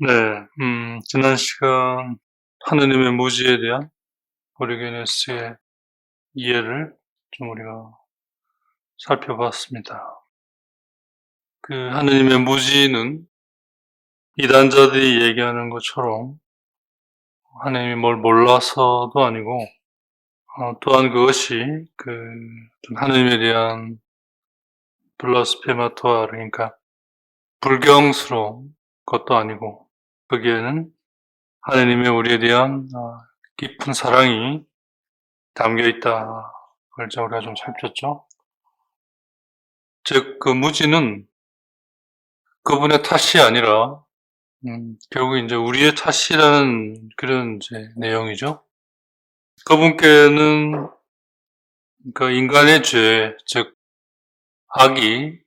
네, 지난 시간 하느님의 무지에 대한 오리게네스의 이해를 좀 우리가 살펴봤습니다. 그 하느님의 무지는 이단자들이 얘기하는 것처럼 하느님이 뭘 몰라서도 아니고, 또한 그것이 하느님에 대한 블라스페마토아, 그러니까 불경스러운 것도 아니고, 거기에는 하느님의 우리에 대한 깊은 사랑이 담겨 있다. 그걸 우리가 좀 살폈죠. 즉, 그 무지는 그분의 탓이 아니라, 결국 이제 우리의 탓이라는 그런 이제 내용이죠. 그분께는 그 인간의 죄, 즉, 악이,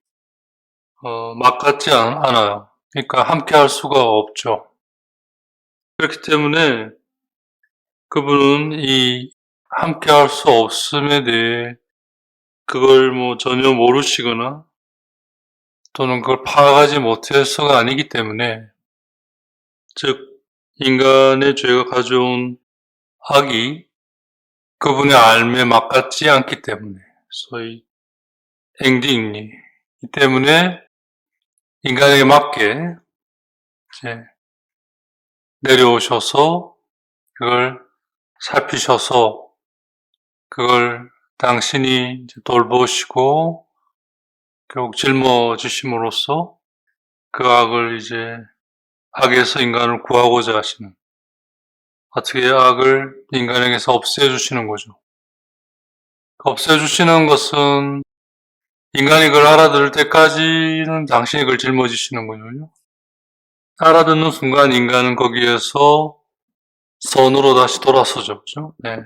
막같지 않아요. 그러니까 함께 할 수가 없죠. 그렇기 때문에 그분은 이 함께 할 수 없음에 대해 그걸 뭐 전혀 모르시거나 또는 그걸 파악하지 못해서가 아니기 때문에, 즉 인간의 죄가 가져온 악이 그분의 삶에 맞같지 않기 때문에, 소위 엔딩이 때문에 인간에게 맞게 이제 내려오셔서 그걸 살피셔서 그걸 당신이 이제 돌보시고 결국 짊어지심으로써 그 악을 이제 악에서 인간을 구하고자 하시는, 어떻게 악을 인간에게서 없애주시는 거죠. 없애주시는 것은 인간이 그걸 알아들을 때까지는 당신이 그걸 짊어지시는 거거든요. 알아듣는 순간 인간은 거기에서 선으로 다시 돌아서죠. 그죠? 네.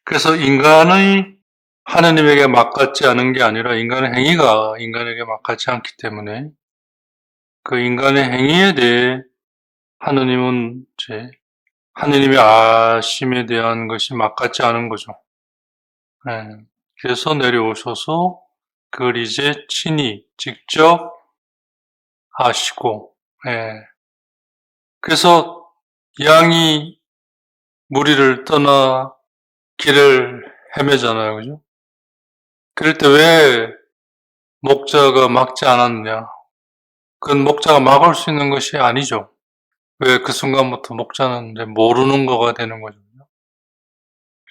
그래서 인간의 하느님에게 맞같지 않은 게 아니라 인간의 행위가 인간에게 맞같지 않기 때문에 그 인간의 행위에 대해 하느님은 이제 하느님의 아심에 대한 것이 맞같지 않은 거죠. 네. 그래서 내려오셔서 그걸 이제 친히 직접 아시고, 네. 그래서 양이 무리를 떠나 길을 헤매잖아요. 그죠? 그럴 때 왜 목자가 막지 않았느냐? 그건 목자가 막을 수 있는 것이 아니죠. 왜 그 순간부터 목자는 이제 모르는 거가 되는 거죠.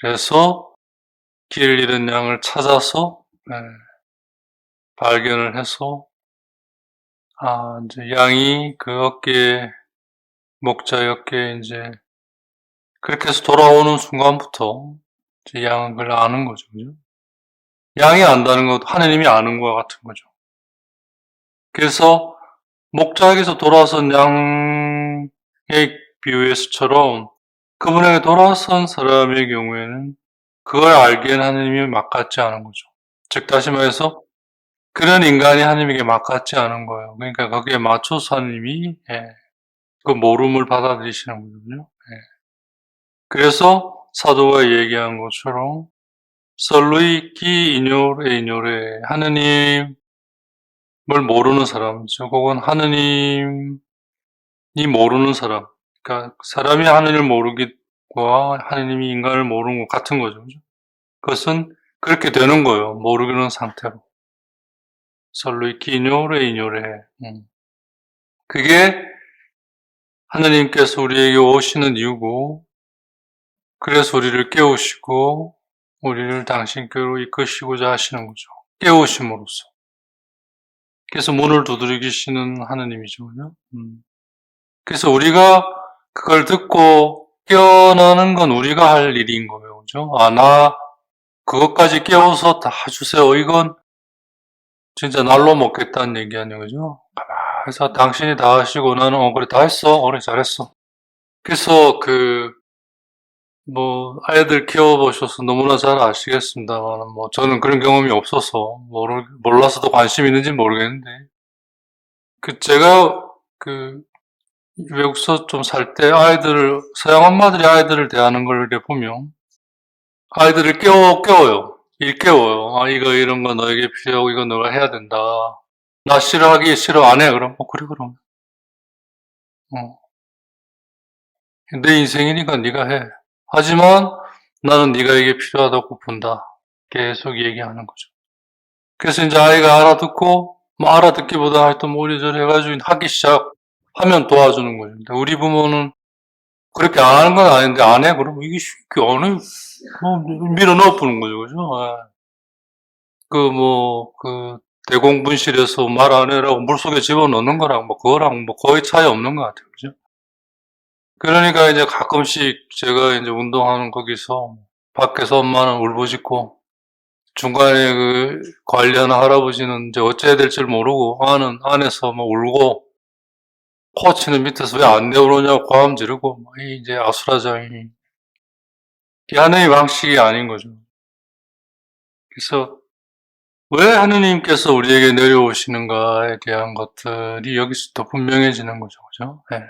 그래서 길 잃은 양을 찾아서, 네, 발견을 해서, 이제 양이 그 어깨에, 목자의 어깨에 이제 그렇게 해서 돌아오는 순간부터 이제 양은 그걸 아는 거죠. 그죠? 양이 안다는 것도 하느님이 아는 거와 같은 거죠. 그래서 목자에게서 돌아선 양의 비유에서처럼 그분에게 돌아선 사람의 경우에는 그걸 알기엔 하느님이 맞같지 않은 거죠. 즉 다시 말해서 그런 인간이 하느님에게 맞같지 않은 거예요. 그러니까 거기에 맞춰서 하느님이 그 모름을 받아들이시는 거거든요. 그래서 사도가 얘기한 것처럼 솔루이 키 이뇨레 이뇨레, 하느님을 모르는 사람, 즉 혹은 하느님이 모르는 사람, 그러니까 사람이 하느님을 모르기와 하느님이 인간을 모르는 것 같은 거죠. 그것은 그렇게 되는 거예요. 모르는 상태로. 솔루이 키 이뇨레 이뇨레. 그게 하느님께서 우리에게 오시는 이유고, 그래서 우리를 깨우시고 우리를 당신께로 이끄시고자 하시는 거죠. 깨우심으로써. 그래서 문을 두드리시는 하느님이죠. 그래서 우리가 그걸 듣고 깨어나는 건 우리가 할 일인 거예요. 그죠? 나 그것까지 깨워서 다 주세요. 이건 진짜 날로 먹겠다는 얘기 아니에요. 그죠? 그래서 당신이 다 하시고 나는 그래 다 했어. 그래 잘했어. 그래서 아이들 키워보셔서 너무나 잘 아시겠습니다만, 저는 그런 경험이 없어서, 몰라서도 관심 있는지 모르겠는데, 제가, 외국서 좀 살 때 서양 엄마들이 아이들을 대하는 걸 이렇게 보면, 아이들을 깨워요. 일깨워요. 이거 이런 거 너에게 필요하고, 이거 너가 해야 된다. 나 싫어하기 싫어 안 해. 그럼, 그래, 그럼. 내 인생이니까 네가 해. 하지만 나는 네가 이게 필요하다고 본다. 계속 얘기하는 거죠. 그래서 이제 아이가 알아듣고, 뭐 알아듣기보다 하여튼 뭐 이리저리 해가지고 하기 시작하면 도와주는 거죠. 근데 우리 부모는 그렇게 안 하는 건 아닌데 안 해? 그러면 이게 쉽게 안 해? 밀어 넣어보는 거죠. 그죠? 대공분실에서 말 안 해라고 물속에 집어넣는 거랑 뭐 그거랑 뭐 거의 차이 없는 것 같아요. 그죠? 그러니까 이제 가끔씩 제가 이제 운동하는 거기서 밖에서 엄마는 울부짖고 중간에 그 관리하는 할아버지는 이제 어째야 될 줄 모르고 안에서 뭐 울고 코치는 밑에서 왜 안 내려오냐고 고함 지르고 이제 아수라장이 이 하나님의 방식이 아닌 거죠. 그래서 왜 하느님께서 우리에게 내려오시는가에 대한 것들이 여기서 더 분명해지는 거죠. 그죠? 네.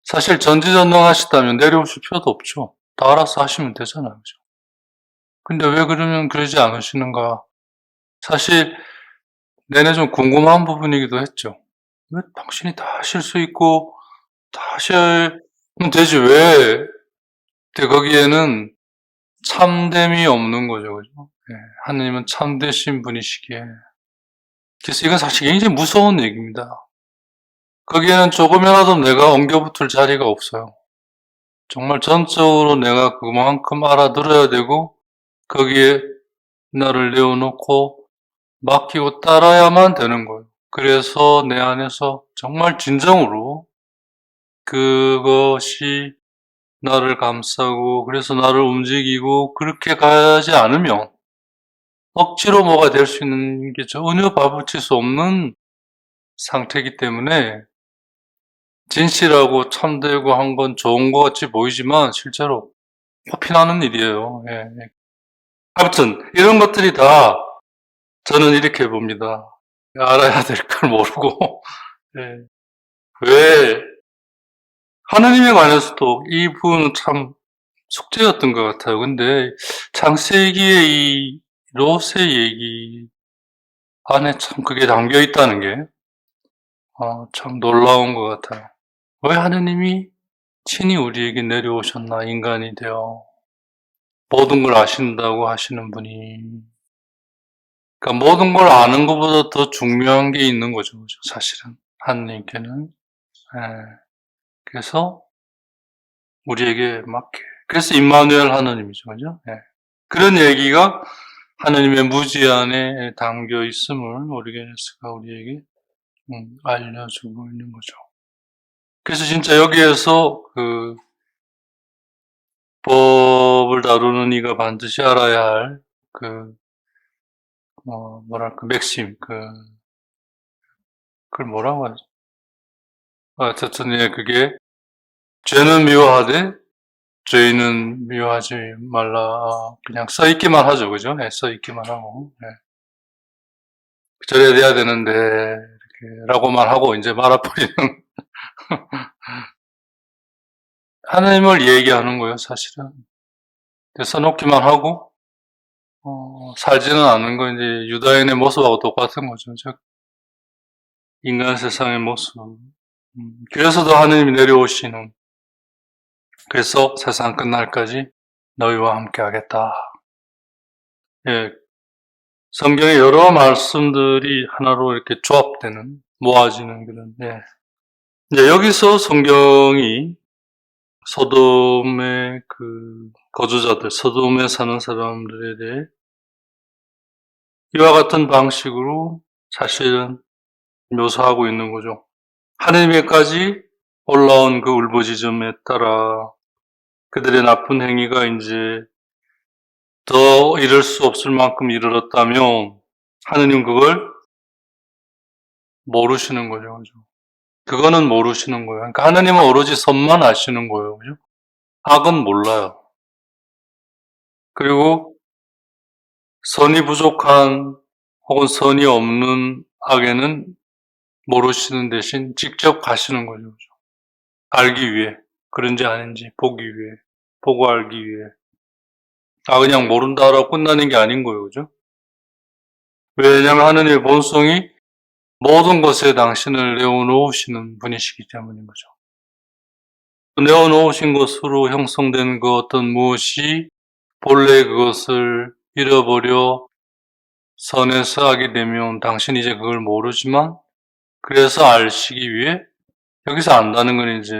사실 전지전능하시다면 내려오실 필요도 없죠. 다 알아서 하시면 되잖아요. 그죠? 근데 왜 그러면 그러지 않으시는가? 사실 내내 좀 궁금한 부분이기도 했죠. 왜 당신이 다 하실 수 있고 다 하시면 되지 왜? 근데 거기에는 참됨이 없는 거죠. 그죠? 네. 하느님은 참되신 분이시기에. 그래서 이건 사실 굉장히 무서운 얘기입니다. 거기에는 조금이라도 내가 엉겨붙을 자리가 없어요. 정말 전적으로 내가 그만큼 알아들어야 되고 거기에 나를 내어놓고 맡기고 따라야만 되는 거예요. 그래서 내 안에서 정말 진정으로 그것이 나를 감싸고 그래서 나를 움직이고 그렇게 가지 않으면 억지로 뭐가 될 수 있는 게 전혀 바붙일 수 없는 상태이기 때문에 진실하고 참되고 한 건 좋은 것 같이 보이지만 실제로 코피나는 일이에요. 예. 아무튼 이런 것들이 다 저는 이렇게 봅니다. 알아야 될 걸 모르고 예. 왜 하느님에 관해서도 이 부분은 참 숙제였던 것 같아요. 근데 창세기의 이 롯의 얘기 안에 참 그게 담겨 있다는 게 참 놀라운 것 같아요. 왜 하느님이 친히 우리에게 내려오셨나 인간이 되어 모든 걸 아신다고 하시는 분이 그러니까 모든 걸 아는 것보다 더 중요한 게 있는 거죠. 사실은 하느님께는. 예. 그래서 우리에게 맡게. 그래서 임마누엘 하느님이죠. 그죠? 예. 그런 얘기가 하느님의 무지 안에 담겨 있음을 오르게네스가 우리에게 알려주고 있는 거죠. 그래서 진짜 여기에서 그 법을 다루는 이가 반드시 알아야 할 맥심, 그걸 뭐라고 하죠? 어쨌든, 예, 그게, 죄는 미워하되, 죄인은 미워하지 말라. 그냥 써있기만 하죠. 그죠? 예, 써있기만 하고, 예. 저래야 되는데, 이렇게, 라고만 하고, 이제 말아버리는. 하나님을 얘기하는 거예요, 사실은. 써놓기만 하고, 살지는 않는 건 이제 유다인의 모습하고 똑같은 거죠. 즉, 인간 세상의 모습. 그래서도 하느님이 내려오시는, 그래서 세상 끝날까지 너희와 함께 하겠다. 예. 성경의 여러 말씀들이 하나로 이렇게 조합되는, 모아지는 그런, 예. 이제 여기서 성경이 소돔의 거주자들, 소돔에 사는 사람들에 대해 이와 같은 방식으로 사실은 묘사하고 있는 거죠. 하느님께까지 올라온 그 울부짖음에 따라 그들의 나쁜 행위가 이제 더 이룰 수 없을 만큼 이르렀다면 하느님 그걸 모르시는 거죠. 그죠? 그거는 모르시는 거예요. 그러니까 하느님은 오로지 선만 아시는 거예요. 그죠? 악은 몰라요. 그리고 선이 부족한 혹은 선이 없는 악에는 모르시는 대신 직접 가시는 거죠. 그죠? 알기 위해. 그런지 아닌지 보기 위해. 보고 알기 위해. 그냥 모른다라고 끝나는 게 아닌 거예요. 그죠? 왜냐하면 하느님의 본성이 모든 것에 당신을 내어놓으시는 분이시기 때문인 거죠. 내어놓으신 것으로 형성된 그 어떤 무엇이 본래 그것을 잃어버려 선에서 하게 되면 당신이 이제 그걸 모르지만 그래서 알시기 위해 여기서 안다는 건 이제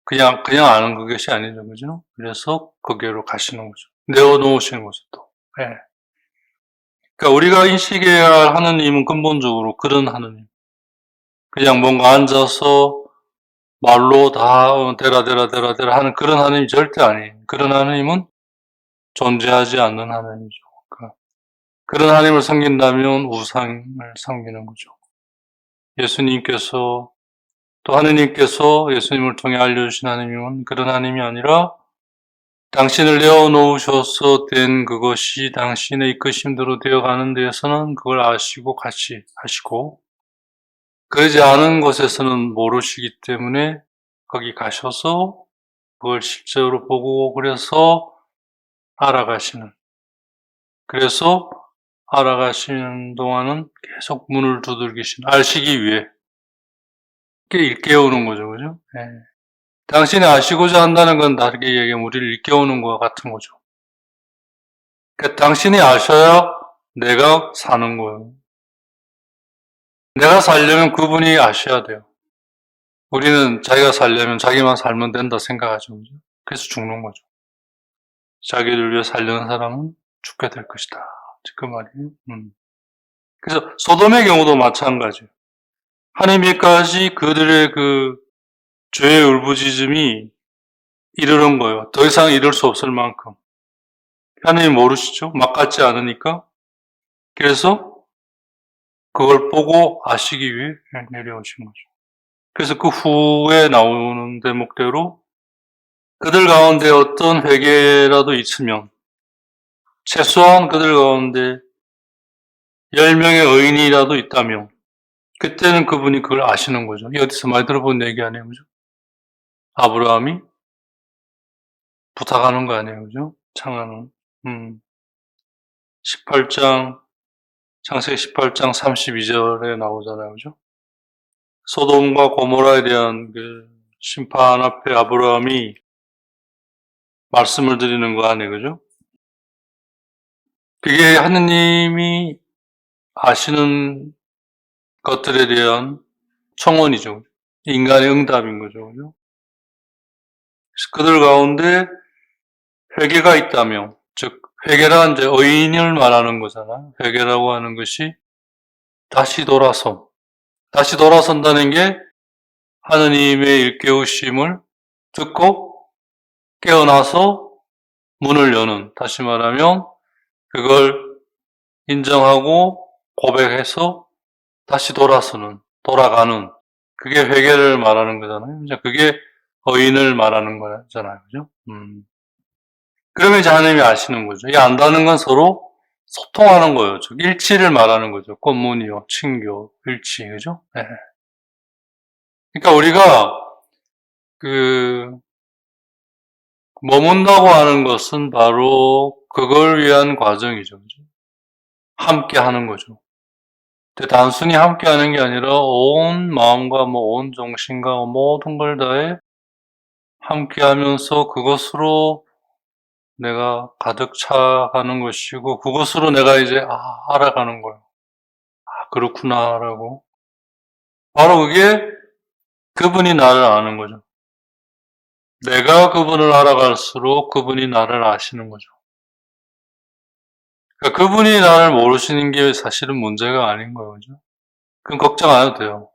그냥 아는 그것이 아니죠. 그죠? 그래서 거기로 가시는 거죠. 내어놓으시는 거죠, 또. 예. 그러니까 우리가 인식해야 할 하느님은 근본적으로 그런 하느님. 그냥 뭔가 앉아서 말로 다 대라 하는 그런 하느님이 절대 아니에요. 그런 하느님은 존재하지 않는 하느님이죠. 그러니까 그런 하느님을 섬긴다면 우상을 섬기는 거죠. 예수님께서 또 하느님께서 예수님을 통해 알려주신 하느님은 그런 하느님이 아니라 당신을 내어놓으셔서 된 그것이 당신의 이끄심대로 되어가는 데에서는 그걸 아시고 같이 하시고 그러지 않은 곳에서는 모르시기 때문에 거기 가셔서 그걸 실제로 보고 그래서 알아가시는 그래서 알아가시는 동안은 계속 문을 두들기시는 알시기 위해 일깨우는 거죠. 그죠? 네. 당신이 아시고자 한다는 건 다르게 얘기하면 우리를 일깨우는 것과 같은 거죠. 그러니까 당신이 아셔야 내가 사는 거예요. 내가 살려면 그분이 아셔야 돼요. 우리는 자기가 살려면 자기만 살면 된다 생각하죠. 그죠? 그래서 죽는 거죠. 자기를 위해 살려는 사람은 죽게 될 것이다. 그 말이에요. 그래서 소돔의 경우도 마찬가지예요. 하나님께까지 그들의 그 죄의 울부짖음이 이르는 거예요. 더 이상 이룰 수 없을 만큼. 하나님 모르시죠? 막 같지 않으니까. 그래서 그걸 보고 아시기 위해 내려오신 거죠. 그래서 그 후에 나오는 대목대로 그들 가운데 어떤 회개라도 있으면 최소한 그들 가운데 10명의 의인이라도 있다면 그때는 그분이 그걸 아시는 거죠. 이 어디서 많이 들어본 얘기 아니에요. 그죠? 아브라함이 부탁하는 거 아니에요. 그죠? 창하는 18장 창세기 18장 32절에 나오잖아요. 그죠? 소돔과 고모라에 대한 그 심판 앞에 아브라함이 말씀을 드리는 거 아니에요. 그죠? 그게 하느님이 아시는 것들에 대한 청원이죠. 인간의 응답인 거죠. 그죠? 그들 가운데 회개가 있다면, 즉 회개란 이제 의인을 말하는 거잖아요. 회개라고 하는 것이 다시 돌아선다는 게 하느님의 일깨우심을 듣고 깨어나서 문을 여는, 다시 말하면 그걸 인정하고 고백해서 다시 돌아가는, 그게 회개를 말하는 거잖아요. 그게 의인을 말하는 거잖아요. 그죠? 그러면 이제 하나님이 아시는 거죠. 이 안다는 건 서로 소통하는 거예요. 즉, 일치를 말하는 거죠. 꽃무늬요, 친교, 일치. 그죠? 네. 그러니까 우리가 머문다고 하는 것은 바로 그걸 위한 과정이죠. 그죠? 함께 하는 거죠. 단순히 함께 하는 게 아니라 온 마음과 온 정신과 모든 걸 다해 함께 하면서 그것으로 내가 가득 차가는 것이고 그것으로 내가 이제 알아가는 거예요. 그렇구나라고. 바로 그게 그분이 나를 아는 거죠. 내가 그분을 알아갈수록 그분이 나를 아시는 거죠. 그러니까 그분이 나를 모르시는 게 사실은 문제가 아닌 거예요. 그죠? 그건 걱정 안 해도 돼요.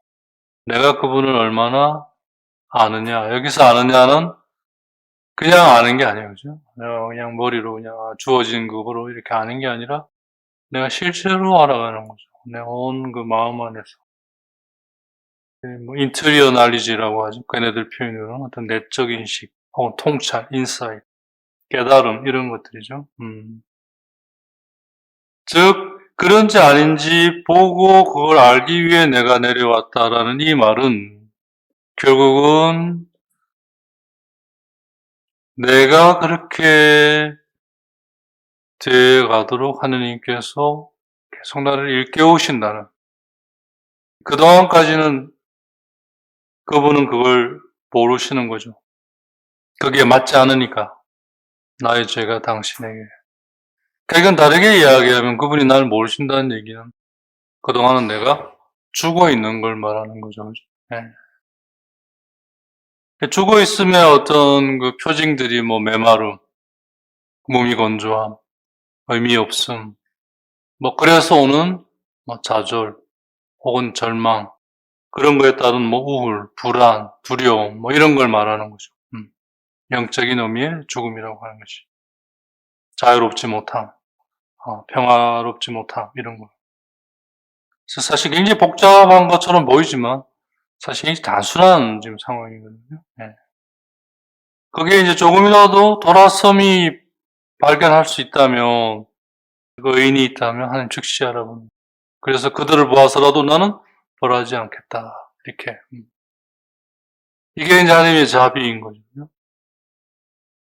내가 그분을 얼마나 아느냐. 여기서 아느냐는 그냥 아는 게 아니에요. 그죠? 내가 그냥 머리로 그냥 주어진 그거로 이렇게 아는 게 아니라 내가 실제로 알아가는 거죠. 내 온 그 마음 안에서. 인테리어 날리지라고 하죠. 걔네들 표현으로는 어떤 내적 인식, 혹은 통찰, 인사이트, 깨달음, 이런 것들이죠. 즉, 그런지 아닌지 보고 그걸 알기 위해 내가 내려왔다라는 이 말은 결국은 내가 그렇게 되어 가도록 하느님께서 계속 나를 일깨우신다는, 그동안까지는 그분은 그걸 모르시는 거죠. 거기에 맞지 않으니까 나의 죄가 당신에게. 그러니까 이건 다르게 이야기하면 그분이 날 모르신다는 얘기는 그동안은 내가 죽어 있는 걸 말하는 거죠. 그죠? 네. 죽어 있으면 어떤 그 표징들이 뭐 메마름, 몸이 건조함, 의미 없음, 뭐 그래서 오는 뭐 좌절 혹은 절망, 그런 거에 따른 뭐 우울, 불안, 두려움 뭐 이런 걸 말하는 거죠. 영적인 의미의 죽음이라고 하는 것이. 자유롭지 못함, 평화롭지 못함 이런 거. 그래서 사실 굉장히 복잡한 것처럼 보이지만 사실 굉장히 단순한 지금 상황이거든요. 네. 거기에 이제 조금이라도 돌아섬이 발견할 수 있다면, 그 의인이 있다면 하나님 즉시 알아보는. 그래서 그들을 보아서라도 나는 벌하지 않겠다. 이렇게. 이게 이제 하나님의 자비인 거죠.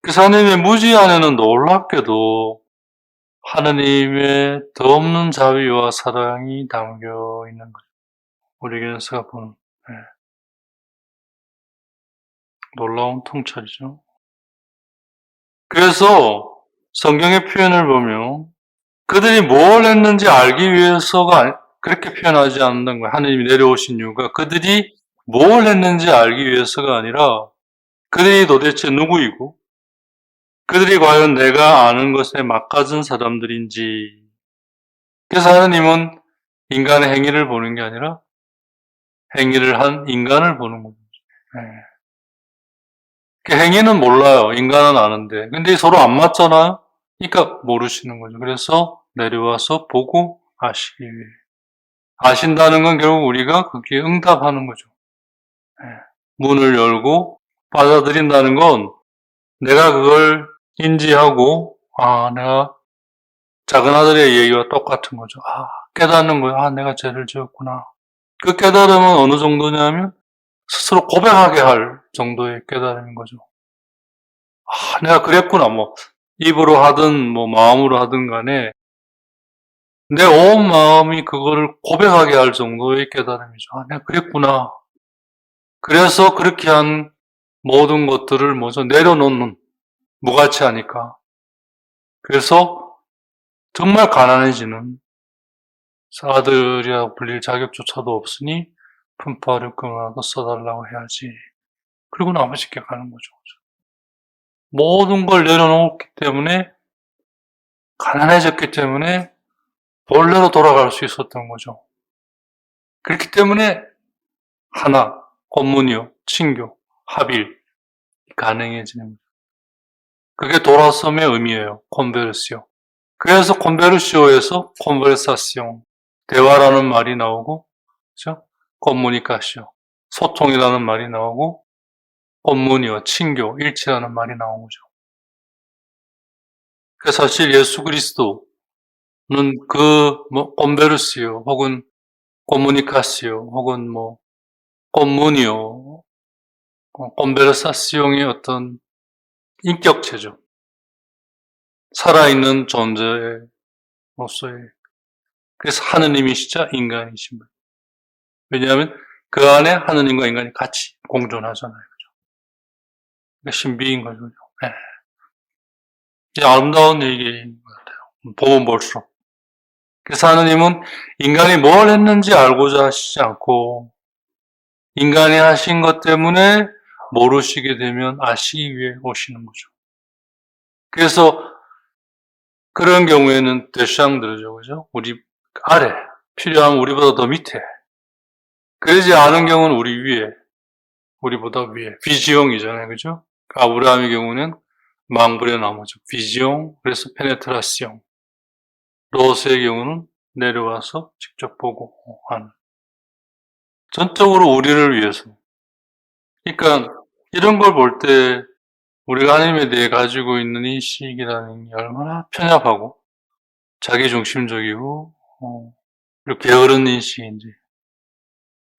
그래서 하나님의 무지 안에는 놀랍게도 하나님의 더없는 자비와 사랑이 담겨 있는 거죠. 우리에게서 보는 놀라운 통찰이죠. 그래서 성경의 표현을 보면 그들이 뭘 했는지 알기 위해서가 그렇게 표현하지 않는 거예요. 하나님이 내려오신 이유가 그들이 뭘 했는지 알기 위해서가 아니라 그들이 도대체 누구이고 그들이 과연 내가 아는 것에 막가진 사람들인지. 그래서 하나님은 인간의 행위를 보는 게 아니라 행위를 한 인간을 보는 거죠. 그 행위는 몰라요. 인간은 아는데. 근데 서로 안 맞잖아요. 그러니까 모르시는 거죠. 그래서 내려와서 보고 아시기 위해. 아신다는 건 결국 우리가 거기에 응답하는 거죠. 문을 열고 받아들인다는 건 내가 그걸 인지하고, 내가 작은 아들의 얘기와 똑같은 거죠. 깨닫는 거예요. 내가 죄를 지었구나. 그 깨달음은 어느 정도냐면 스스로 고백하게 할 정도의 깨달음인 거죠. 내가 그랬구나. 뭐 입으로 하든 뭐 마음으로 하든 간에 내 온 마음이 그거를 고백하게 할 정도의 깨달음이죠. 내가 그랬구나. 그래서 그렇게 한 모든 것들을 먼저 내려놓는, 무가치하니까. 그래서 정말 가난해지는, 아들이라고 불릴 자격조차도 없으니 품팔을 끊어라도 써달라고 해야지. 그리고 아버지께 가는 거죠. 모든 걸 내려놓았기 때문에, 가난해졌기 때문에 본래로 돌아갈 수 있었던 거죠. 그렇기 때문에 하나, 권문이요, 친교, 합일 가능해지는 거죠. 그게 돌아섬의 의미예요. 콘베르시오. 그래서 콘베르시오에서 콘버사시옹, 대화라는 말이 나오고, 그죠? 코무니카시오, 소통이라는 말이 나오고, 권문이요, 친교, 일치라는 말이 나온 거죠. 그 사실 예수 그리스도는 콘베르시오, 혹은 코무니카시오, 혹은 권문이요, 콘베르사시옹의 어떤 인격체죠. 살아있는 존재로서의. 그래서 하느님이시자 인간이신 거예요. 왜냐하면 그 안에 하느님과 인간이 같이 공존하잖아요. 그죠? 그러니까 신비인 거죠. 네. 이게 아름다운 얘기인 것 같아요. 보면 볼수록. 그래서 하느님은 인간이 뭘 했는지 알고자 하시지 않고 인간이 하신 것 때문에 모르시게 되면 아시기 위해 오시는 거죠. 그래서 그런 경우에는 대샹들이죠. 그죠? 우리 아래, 필요하면 우리보다 더 밑에. 그러지 않은 경우는 우리 위에, 우리보다 위에. 비지용이잖아요. 그죠? 아브라함의 경우는 망불의 나무죠. 비지용, 그래서 페네트라시용. 로스의 경우는 내려와서 직접 보고 하는. 전적으로 우리를 위해서. 그러니까 이런 걸 볼 때 우리가 하나님에 대해 가지고 있는 인식이라는 게 얼마나 편협하고 자기중심적이고 이렇게 게으른 인식인지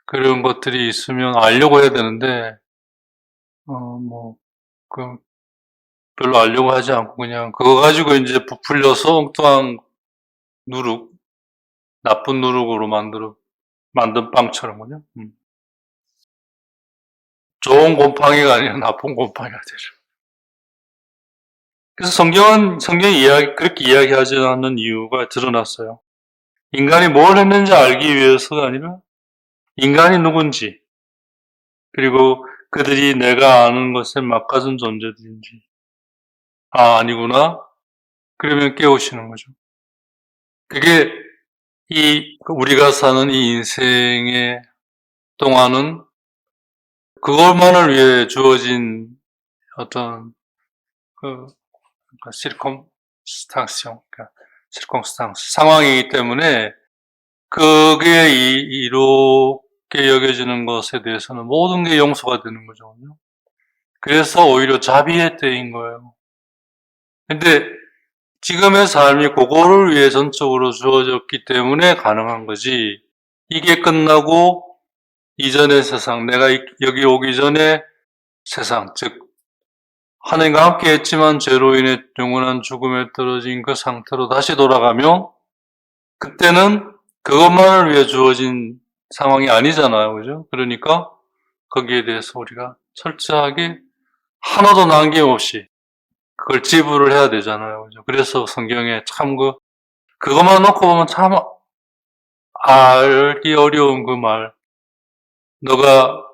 그런 것들이 있으면 알려고 해야 되는데 별로 알려고 하지 않고 그냥 그거 가지고 이제 부풀려서 엉뚱한 누룩, 나쁜 누룩으로 만든 빵처럼 그죠? 좋은 곰팡이가 아니라 나쁜 곰팡이가 되죠. 그래서 성경이 그렇게 이야기하지 않는 이유가 드러났어요. 인간이 뭘 했는지 알기 위해서가 아니라 인간이 누군지, 그리고 그들이 내가 아는 것에 막가진 존재들인지, 아니구나. 그러면 깨우시는 거죠. 그게 우리가 사는 이 인생의 동안은 그것만을 위해 주어진 어떤 시르콤스탕스 상황이기 때문에 그게 이롭게 여겨지는 것에 대해서는 모든 게 용서가 되는 거죠. 그래서 오히려 자비의 때인 거예요. 근데 지금의 삶이 그거를 위해 전적으로 주어졌기 때문에 가능한 거지. 이게 끝나고 이전의 세상, 내가 여기 오기 전에 세상, 즉 하나님과 함께 했지만 죄로 인해 영원한 죽음에 떨어진 그 상태로 다시 돌아가면 그때는 그것만을 위해 주어진 상황이 아니잖아요. 그죠? 그러니까 거기에 대해서 우리가 철저하게 하나도 남김없이 그걸 지불을 해야 되잖아요. 그죠? 그래서 성경에 참 그것만 놓고 보면 참 알기 어려운 그 말. 너가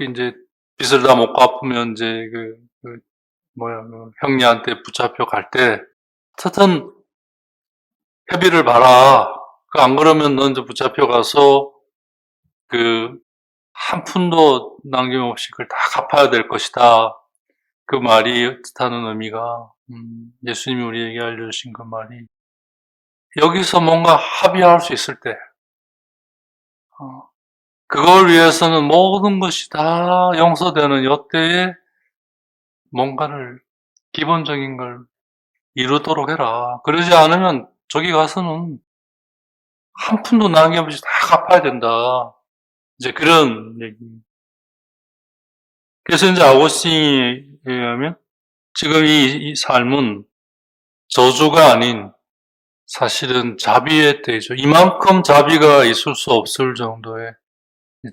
이제 빚을 다 못 갚으면 이제 형님한테 붙잡혀 갈 때, 하여튼 회비를 봐라. 안 그러면 넌 이제 붙잡혀 가서 한 푼도 남김없이 그걸 다 갚아야 될 것이다. 그 말이 뜻하는 의미가, 예수님이 우리에게 알려주신 그 말이, 여기서 뭔가 합의할 수 있을 때, 그걸 위해서는 모든 것이 다 용서되는 이때에 뭔가를, 기본적인 걸 이루도록 해라. 그러지 않으면 저기 가서는 한 푼도 남김없이 다 갚아야 된다. 이제 그런 얘기. 그래서 이제 아고스틴에 의하면 지금 이 삶은 저주가 아닌 사실은 자비의 때죠. 이만큼 자비가 있을 수 없을 정도의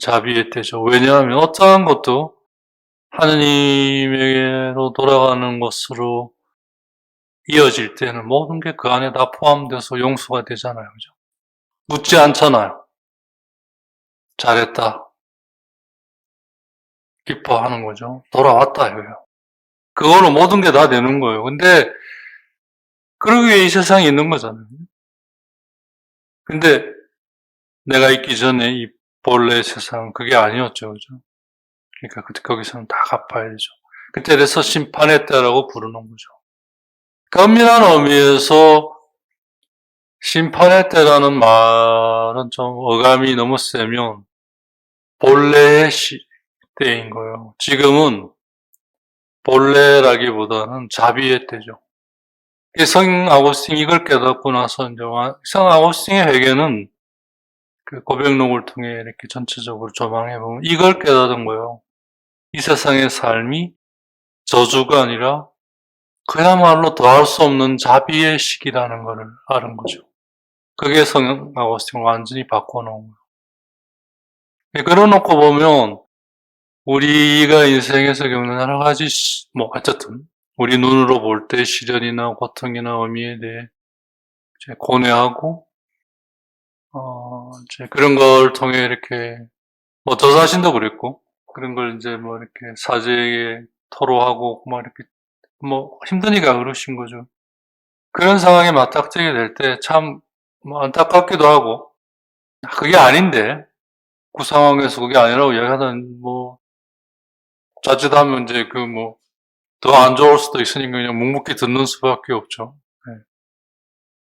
자비의 때죠. 왜냐하면 어떠한 것도 하느님에게로 돌아가는 것으로 이어질 때는 모든 게 그 안에 다 포함돼서 용서가 되잖아요. 그죠? 묻지 않잖아요. 잘했다. 기뻐하는 거죠. 돌아왔다 이거예요. 그거로 모든 게 다 되는 거예요. 근데 그러기 위해 이 세상에 있는 거잖아요. 근데 내가 있기 전에 이 본래 세상은 그게 아니었죠. 그죠? 그러니까 거기서는 다 갚아야 되죠. 그래서 심판의 때라고 부르는 거죠. 엄밀한 의미에서 심판의 때라는 말은 좀 어감이 너무 세면 본래의 때인 거예요. 지금은 본래라기보다는 자비의 때죠. 성 아고스틴이 이걸 깨닫고 나서 이제 성 아고스틴의 회개는 그 고백록을 통해 이렇게 전체적으로 조망해 보면 이걸 깨닫은 거예요. 이 세상의 삶이 저주가 아니라 그야말로 더할 수 없는 자비의 시기라는 것을 아는 거죠. 그게 성 아고스틴을 완전히 바꿔놓은 거예요. 그래놓고 보면 우리가 인생에서 겪는 여러 가지 어쨌든 우리 눈으로 볼 때 시련이나 고통이나 의미에 대해 이제 고뇌하고 이제 그런 걸 통해 이렇게 저 자신도 그랬고 그런 걸 이제 이렇게 사제에게 토로하고 이렇게 힘드니까 그러신 거죠. 그런 상황에 맞닥뜨리게 될 때 참 안타깝기도 하고 그게 아닌데 그 상황에서 그게 아니라고 이야기하던 자칫하면 이제 더 안 좋을 수도 있으니까 그냥 묵묵히 듣는 수밖에 없죠. 네.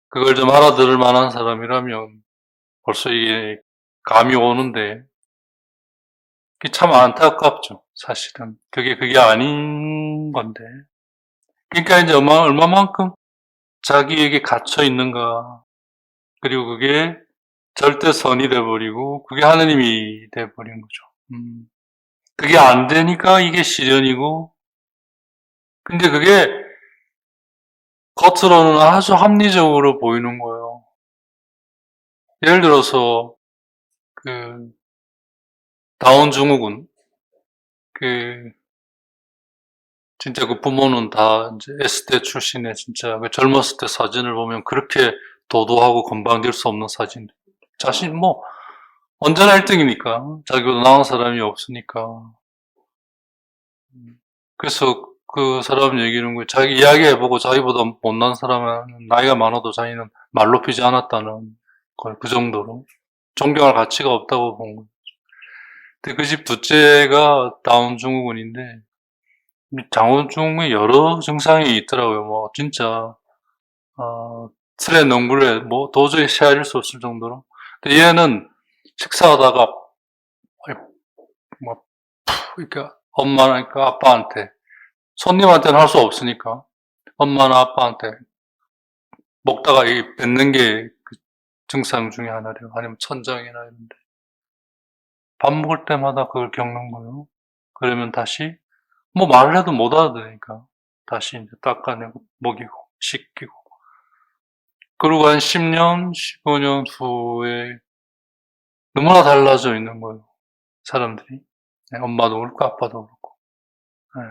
그걸 좀 알아들을 만한 사람이라면 벌써 이게 감이 오는데 그게 참 안타깝죠. 사실은 그게 아닌 건데. 그러니까 이제 얼마만큼 자기에게 갇혀 있는가. 그리고 그게 절대선이 돼버리고 그게 하느님이 돼버린 거죠. 그게 안 되니까 이게 시련이고 근데 그게 겉으로는 아주 합리적으로 보이는 거예요. 예를 들어서 다운 증후군 진짜 그 부모는 다 이제 S대 출신의 진짜 그 젊었을 때 사진을 보면 그렇게 도도하고 건방질 수 없는 사진. 자신 뭐 언제나 1등이니까. 자기보다 나은 사람이 없으니까. 그래서 그 사람 얘기는 거 자기 이야기해보고 자기보다 못난 사람은 나이가 많아도 자기는 말 높이지 않았다는 걸 그 정도로 존경할 가치가 없다고 본 거죠. 근데 그 집 둘째가 다운 증후군인데 다운 증후군에 여러 증상이 있더라고요. 뭐 진짜 틀에 능불에 뭐 도저히 헤아릴 수 없을 정도로. 근데 얘는 식사하다가 뭐 그러니까 엄마나 그러니까 아빠한테 손님한테는 할 수 없으니까 엄마나 아빠한테 먹다가 이 뱉는 게 그 증상 중에 하나래요. 아니면 천장이나 이런데 밥 먹을 때마다 그걸 겪는 거예요. 그러면 다시 뭐 말을 해도 못 알아들으니까 다시 이제 닦아내고 먹이고 씻기고 그러고 한 10년, 15년 후에 너무나 달라져 있는 거예요. 사람들이. 네, 엄마도 그렇고 아빠도 그렇고. 네.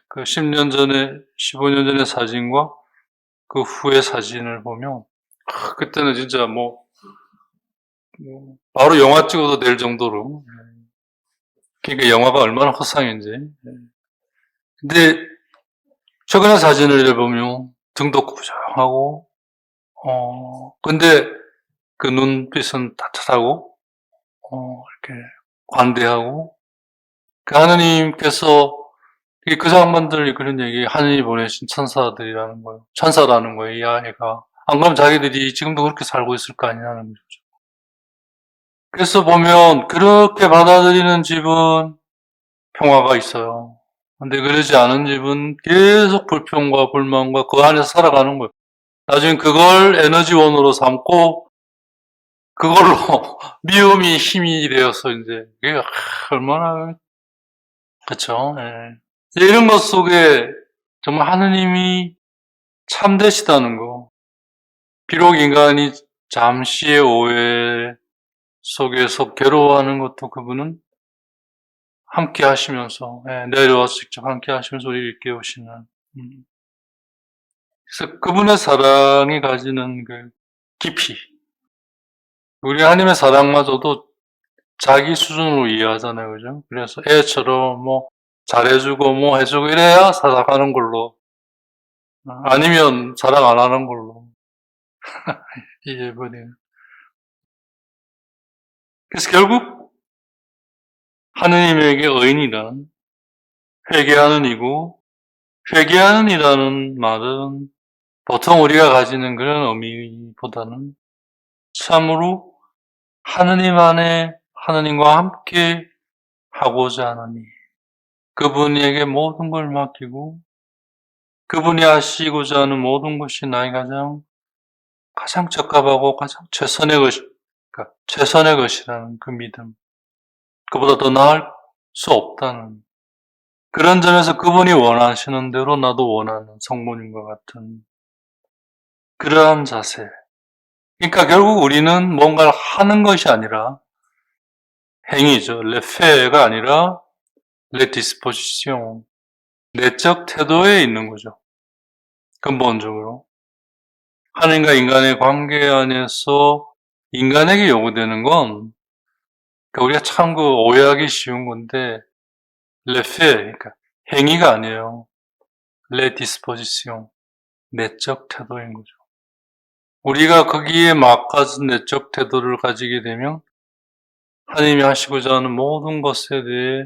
그 10년 전에, 15년 전의 사진과 그 후의 사진을 보면 그때는 진짜 뭐 바로 영화 찍어도 될 정도로 그러니까 영화가 얼마나 허상인지. 근데 최근의 사진을 보면 등도 구부정하고 근데 그 눈빛은 따뜻하고 이렇게 관대하고 그 하느님께서 그 장반들이 그런 얘기 하느님이 보내신 천사들이라는 거예요. 천사라는 거예요, 이 아이가. 안 그러면 자기들이 지금도 그렇게 살고 있을 거 아니냐는 거죠. 그래서 보면 그렇게 받아들이는 집은 평화가 있어요. 근데 그러지 않은 집은 계속 불평과 불만과 그 안에서 살아가는 거예요. 나중에 그걸 에너지원으로 삼고 그걸로 미움이 힘이 되어서 이제 이게 얼마나 그렇죠. 예. 이런 것 속에 정말 하느님이 참되시다는 거. 비록 인간이 잠시의 오해 속에서 괴로워하는 것도 그분은 함께 하시면서 내려와서 직접 함께 하시면서 우리를 깨우시는 그래서 그분의 사랑이 가지는 그 깊이 우리 하나님의 사랑마저도 자기 수준으로 이해하잖아요. 그죠? 그래서 애처럼 뭐 잘해주고 뭐 해주고 이래야 사랑하는 걸로 아니면 사랑 안 하는 걸로 이해해버려요. 그래서 결국 하느님에게 의인이란 회개하는 이고 회개하는 이라는 말은 보통 우리가 가지는 그런 의미보다는 참으로 하느님 안에 하느님과 함께 하고자 하는 일. 그분에게 모든 걸 맡기고 그분이 하시고자 하는 모든 것이 나의 가장 적합하고 가장 최선의 그러니까 최선의 것이라는 그 믿음. 그보다 더 나을 수 없다는 그런 점에서 그분이 원하시는 대로 나도 원하는 성모님과 같은 그러한 자세. 그러니까 결국 우리는 뭔가를 하는 것이 아니라 행위죠. 레페가 아니라 레 디스포지시옹. 내적 태도에 있는 거죠. 근본적으로. 하나님과 인간의 관계 안에서 인간에게 요구되는 건 우리가 참 오해하기 쉬운 건데 레페, 그러니까 행위가 아니에요. 레 디스포지시옹. 내적 태도인 거죠. 우리가 거기에 막가진 내적 태도를 가지게 되면 하나님이 하시고자 하는 모든 것에 대해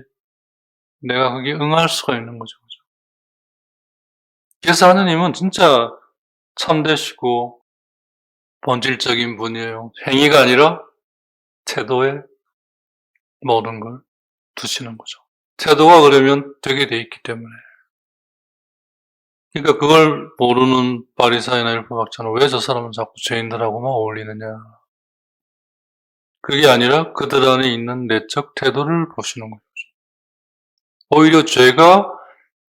내가 거기에 응할 수가 있는 거죠. 그래서 하느님은 진짜 참되시고 본질적인 분이에요. 행위가 아니라 태도에 모든 걸 두시는 거죠. 태도가 그러면 되게 돼 있기 때문에. 그러니까 그걸 모르는 바리사이나 율법학자는 왜 저 사람은 자꾸 죄인들하고만 어울리느냐. 그게 아니라 그들 안에 있는 내적 태도를 보시는 거죠. 오히려 죄가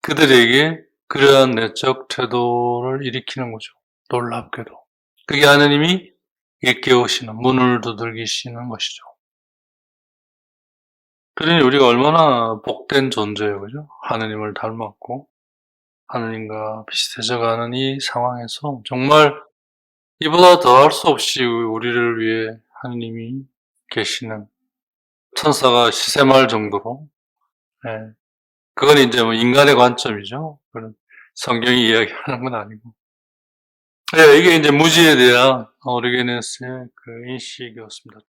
그들에게 그러한 내적 태도를 일으키는 거죠. 놀랍게도. 그게 하느님이 일깨우시는, 문을 두들기시는 것이죠. 그러니 우리가 얼마나 복된 존재예요, 그죠? 하느님을 닮았고, 하느님과 비슷해져가는 이 상황에서 정말 이보다 더할 수 없이 우리를 위해 하느님이 계시는 천사가 시샘할 정도로, 예. 그건 이제 뭐 인간의 관점이죠. 그런 성경이 이야기하는 건 아니고. 예, 이게 이제 무지에 대한 오르게네스의 그 인식이었습니다.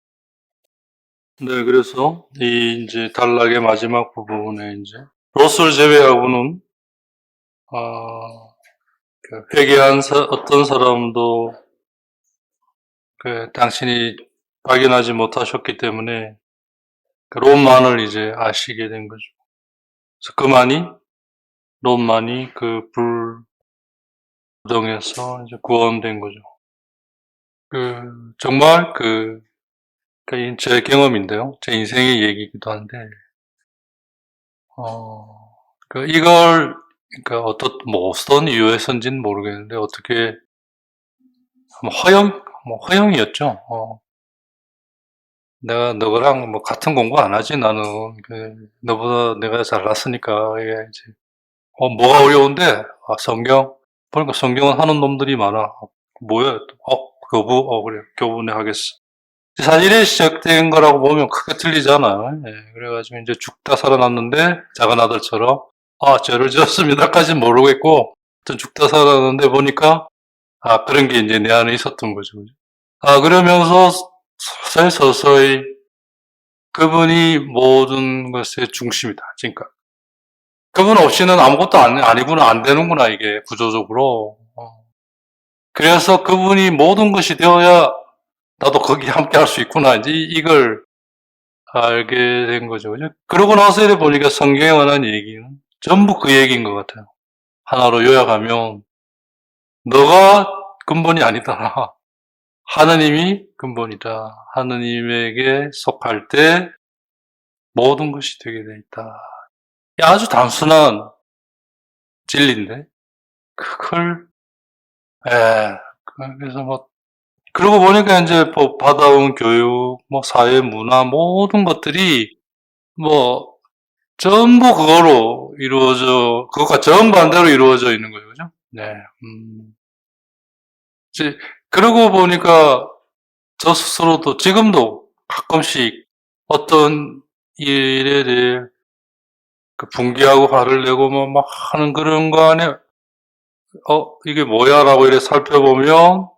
네, 그래서 이 이제 단락의 마지막 부분에 이제 롯을 제외하고는 회개한 어떤 사람도 당신이 발견하지 못하셨기 때문에 그 롯만을 이제 아시게 된 거죠. 그래서 롯만이 그 불덩에서 이제 구원된 거죠. 정말 제 경험인데요. 제 인생의 얘기이기도 한데, 어떤 이유에서인지는 모르겠는데, 어떻게, 허영이었죠. 너랑 같은 공부 안 하지, 나는. 너보다 내가 잘났으니까, 이게 이제, 뭐가 어려운데? 보니까 성경은 하는 놈들이 많아. 뭐야? 그래, 교분에 하겠어. 사실에 시작된 거라고 보면 크게 틀리잖아요. 그래가지고 이제 죽다 살아났는데 작은 아들처럼 죄를 지었습니다까지는 모르겠고 하여튼 죽다 살아났는데 보니까 그런 게 이제 내 안에 있었던 거죠. 그러면서 서서히 그분이 모든 것의 중심이다. 그러니까 그분 없이는 아무것도 아니구나, 안 되는구나, 이게 구조적으로. 그래서 그분이 모든 것이 되어야 나도 거기 함께 할 수 있구나. 이제 이걸 알게 된 거죠. 그죠? 그러고 나서 이래 보니까 성경에 관한 얘기는 전부 그 얘기인 것 같아요. 하나로 요약하면, 너가 근본이 아니다. 하느님이 근본이다. 하느님에게 속할 때 모든 것이 되게 돼 있다. 아주 단순한 진리인데, 그걸, 그래서 그러고 보니까 이제 받아온 교육, 사회 문화, 모든 것들이 전부 그것과 정반대로 이루어져 있는 거죠. 그죠? 네. 이제, 그러고 보니까 저 스스로도 지금도 가끔씩 어떤 일에 대해 분개하고 화를 내고 막 하는 그런 거 안에, 이게 뭐야? 라고 이렇게 살펴보면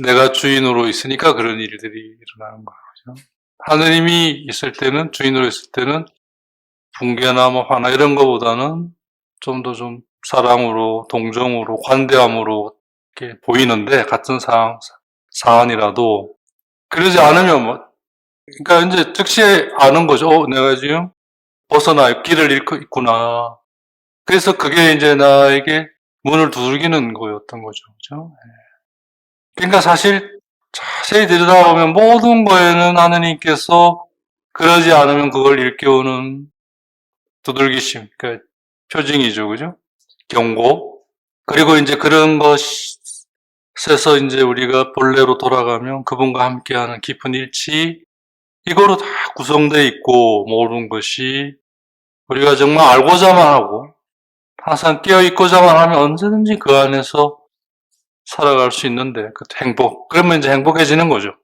내가 주인으로 있으니까 그런 일들이 일어나는 거죠. 하느님이 있을 때는, 주인으로 있을 때는 분개나 화나 이런 거보다는 좀 더 사랑으로, 동정으로, 관대함으로 이렇게 보이는데, 같은 사안이라도, 그러지 않으면 그러니까 이제 즉시 아는 거죠. 내가 지금 길을 잃고 있구나. 그래서 그게 이제 나에게 문을 두들기는 거였던 거죠. 그죠? 그러니까 사실 자세히 들여다보면 모든 거에는 하느님께서 그러지 않으면 그걸 일깨우는 두들기심, 그러니까 표징이죠. 그죠? 경고. 그리고 이제 그런 것에서 이제 우리가 본래로 돌아가면 그분과 함께하는 깊은 일치, 이거로 다 구성되어 있고, 모든 것이 우리가 정말 알고자만 하고 항상 깨어있고자만 하면 언제든지 그 안에서 살아갈 수 있는데, 그러면 이제 행복해지는 거죠.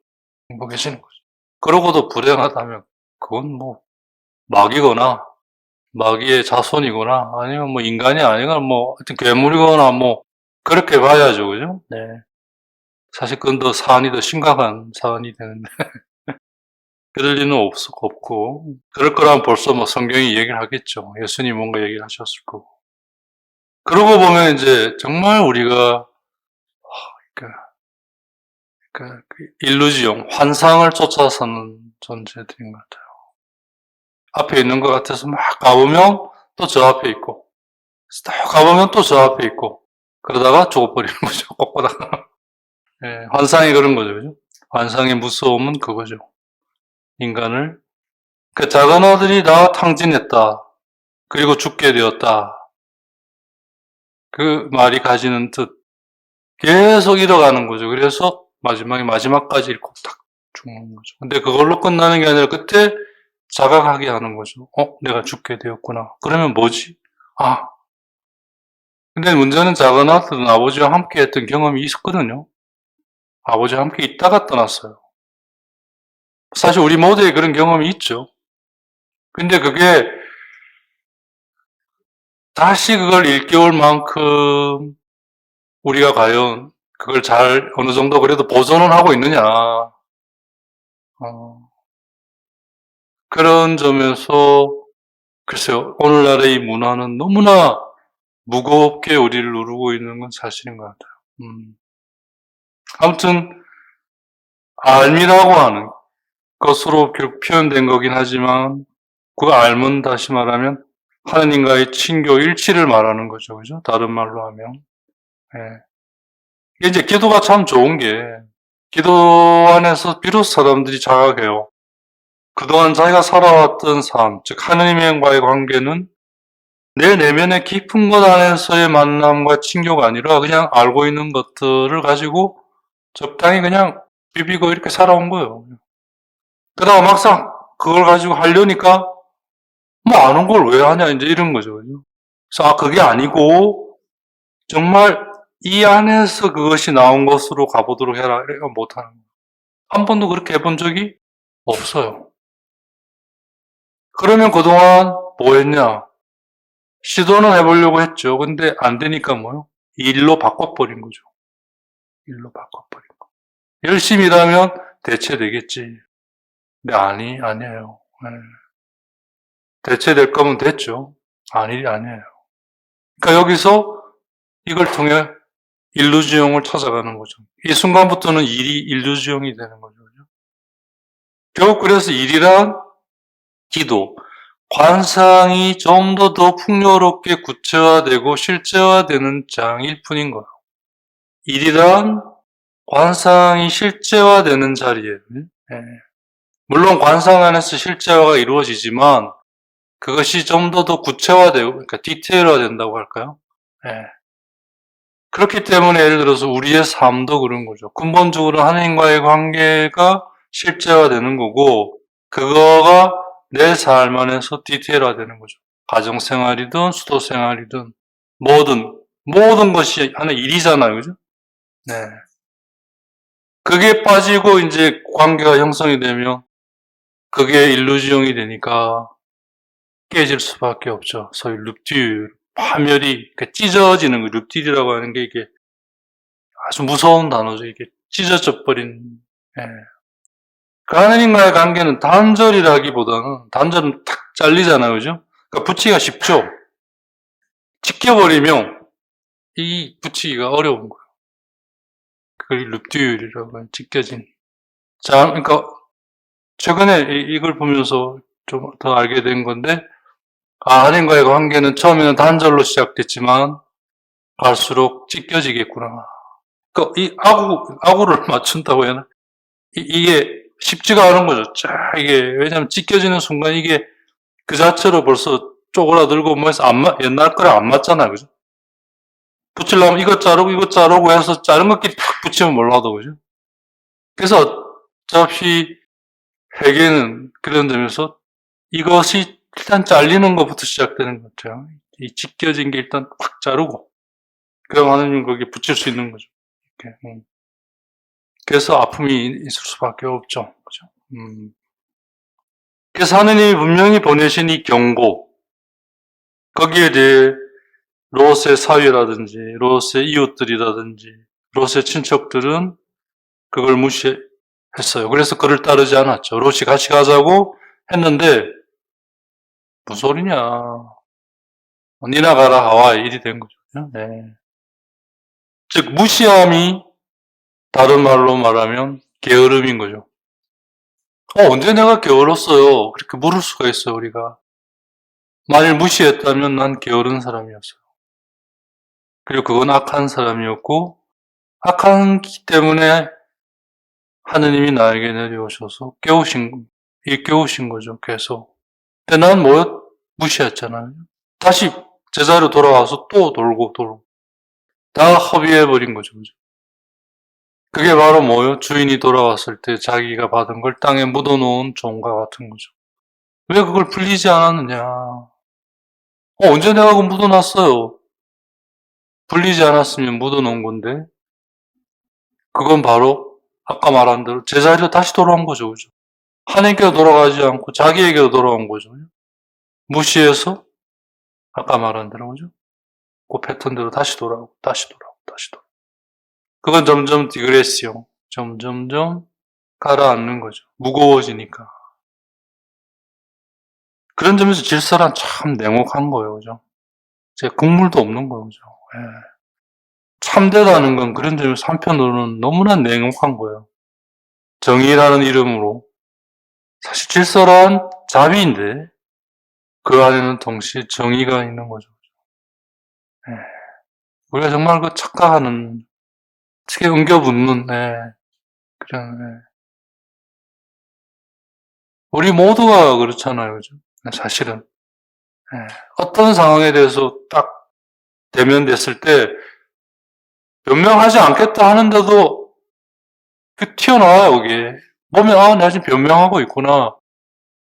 그러고도 불행하다면 그건 마귀거나 마귀의 자손이거나 아니면 인간이 아니거나 하여튼 괴물이거나 그렇게 봐야죠. 그죠? 네. 사실 그건 더 심각한 사안이 되는데 그럴 리는 없고, 그럴 거라면 벌써 성경이 얘기를 하겠죠. 예수님이 뭔가 얘기를 하셨을 거고. 그러고 보면 이제 정말 우리가 일루지용, 환상을 쫓아 사는 존재들인 것 같아요. 앞에 있는 것 같아서 막 가보면 또 저 앞에 있고, 또 가보면 또 저 앞에 있고, 그러다가 죽어버리는 거죠. 꼭 보다가. 환상이 그런 거죠. 그죠? 환상의 무서움은 그거죠. 인간을, 작은 아들이 다 탕진했다. 그리고 죽게 되었다. 그 말이 가지는 뜻. 계속 잃어가는 거죠. 그래서 마지막까지 잃고 딱 죽는 거죠. 근데 그걸로 끝나는 게 아니라 끝에 자각하게 하는 거죠. 내가 죽게 되었구나. 그러면 뭐지? 근데 문제는 작은 아들은 아버지와 함께 했던 경험이 있었거든요. 아버지와 함께 있다가 떠났어요. 사실 우리 모두에 그런 경험이 있죠. 근데 그게 다시 그걸 일깨울 만큼 우리가 과연 그걸 잘 어느 정도 그래도 보존은 하고 있느냐. 그런 점에서 글쎄요, 오늘날의 이 문화는 너무나 무겁게 우리를 누르고 있는 건 사실인 것 같아요. 아무튼 알미라고 하는 것으로 결국 표현된 거긴 하지만 그 알은 다시 말하면 하느님과의 친교 일치를 말하는 거죠. 그죠? 다른 말로 하면. 이게 이제 기도가 참 좋은 게 기도 안에서 비로소 사람들이 자각해요. 그동안 자기가 살아왔던 삶, 즉 하느님과의 관계는 내 내면의 깊은 것 안에서의 만남과 친교가 아니라 그냥 알고 있는 것들을 가지고 적당히 그냥 비비고 이렇게 살아온 거예요. 그러다가 막상 그걸 가지고 하려니까 뭐 아는 걸 왜 하냐 이제 이런 거죠. 그래서 그게 아니고 정말 이 안에서 그것이 나온 것으로 가보도록 해라. 이거 못하는 거예요. 한 번도 그렇게 해본 적이 없어요. 그러면 그동안 뭐 했냐? 시도는 해보려고 했죠. 근데 안 되니까 뭐요? 일로 바꿔버린 거죠. 일로 바꿔버린 거. 열심히 일하면 대체되겠지. 근데 아니에요. 네. 대체될 거면 됐죠. 아니에요. 그러니까 여기서 이걸 통해 일루지용을 찾아가는 거죠. 이 순간부터는 일이 일루지용이 되는 거죠. 결국 그래서 일이란 기도, 관상이 좀 더 풍요롭게 구체화되고 실제화되는 장일 뿐인 거예요. 일이란 관상이 실제화되는 자리예요. 물론 관상 안에서 실제화가 이루어지지만 그것이 좀 더 구체화되고, 그러니까 디테일화된다고 할까요? 그렇기 때문에 예를 들어서 우리의 삶도 그런 거죠. 근본적으로 하나님과의 관계가 실제화되는 거고 그거가 내 삶 안에서 디테일화되는 거죠. 가정생활이든 수도생활이든 모든 것이 하나의 일이잖아요. 그죠? 네. 그게 빠지고 이제 관계가 형성이 되면 그게 일루지용이 되니까 깨질 수밖에 없죠. 소위 룹딜, 파멸이, 그러니까 찢어지는 거, 룹딜이라고 하는 게 이게 아주 무서운 단어죠. 이게 찢어져 버린, 그 하나님과의 관계는 단절이라기보다는, 단절은 탁 잘리잖아요. 그죠? 그러니까 붙이기가 쉽죠? 찢겨버리면 이 붙이기가 어려운 거예요. 그걸 룹딜이라고 하는 찢겨진. 자, 그러니까 최근에 이걸 보면서 좀 더 알게 된 건데, 하나님과의 관계는 처음에는 단절로 시작됐지만 갈수록 찢겨지겠구나. 그러니까 이 아구를 맞춘다고 해야 하나? 이게 쉽지가 않은 거죠. 이게 왜냐하면 찢겨지는 순간 이게 그 자체로 벌써 쪼그라들고 뭐해서 옛날 거랑 안 맞잖아요, 그죠? 붙이려면 이것 자르고 해서 자른 것끼리 탁 붙이면 몰라도, 그죠? 그래서 어차피 회계는 그런 점에서 이것이 일단 잘리는 것부터 시작되는 것 같아요. 이 찢겨진 게 일단 확 자르고, 그럼 하나님 거기에 붙일 수 있는 거죠. 이렇게. 그래서 아픔이 있을 수밖에 없죠. 그죠? 그래서 하느님이 분명히 보내신 이 경고, 거기에 대해 롯의 사위라든지, 롯의 이웃들이라든지, 롯의 친척들은 그걸 무시했어요. 그래서 그를 따르지 않았죠. 롯이 같이 가자고 했는데, 무슨 소리냐. 니나 가라 하와이 일이 된 거죠. 네. 즉, 무시함이 다른 말로 말하면 게으름인 거죠. 언제 내가 게을렀어요? 그렇게 물을 수가 있어요, 우리가. 만일 무시했다면 난 게으른 사람이었어요. 그리고 그건 악한 사람이었고, 악한기 때문에 하느님이 나에게 내려오셔서 일깨우신 거죠, 계속. 근데 난 무시했잖아요. 다시 제자리로 돌아와서 또 돌고. 다 허비해버린 거죠, 그죠? 그게 바로 주인이 돌아왔을 때 자기가 받은 걸 땅에 묻어놓은 종과 같은 거죠. 왜 그걸 풀리지 않았느냐? 언제 내가 그거 묻어놨어요? 풀리지 않았으면 묻어놓은 건데, 그건 바로 아까 말한 대로 제자리로 다시 돌아온 거죠. 그죠? 하나님께로 돌아가지 않고 자기에게로 돌아온 거죠. 무시해서 아까 말한 대로, 그죠? 그 패턴대로 다시 돌아오고, 다시 돌아오고, 다시 돌아오고. 그건 점점 디그레시용, 점점점 가라앉는 거죠. 무거워지니까. 그런 점에서 질서란 참 냉혹한 거예요. 그죠? 제 국물도 없는 거예요. 그죠? 예. 참되다는 건 그런 점에서 한편으로는 너무나 냉혹한 거예요. 정의라는 이름으로. 사실 질서란 자비인데, 그 안에는 동시에 정의가 있는 거죠. 예. 우리가 정말 그 착각하는, 특히 엉겨붙는, 그런, 우리 모두가 그렇잖아요. 그죠? 사실은. 어떤 상황에 대해서 딱 대면됐을 때, 변명하지 않겠다 하는데도 그 튀어나와요, 그게. 보면, 내가 지금 변명하고 있구나.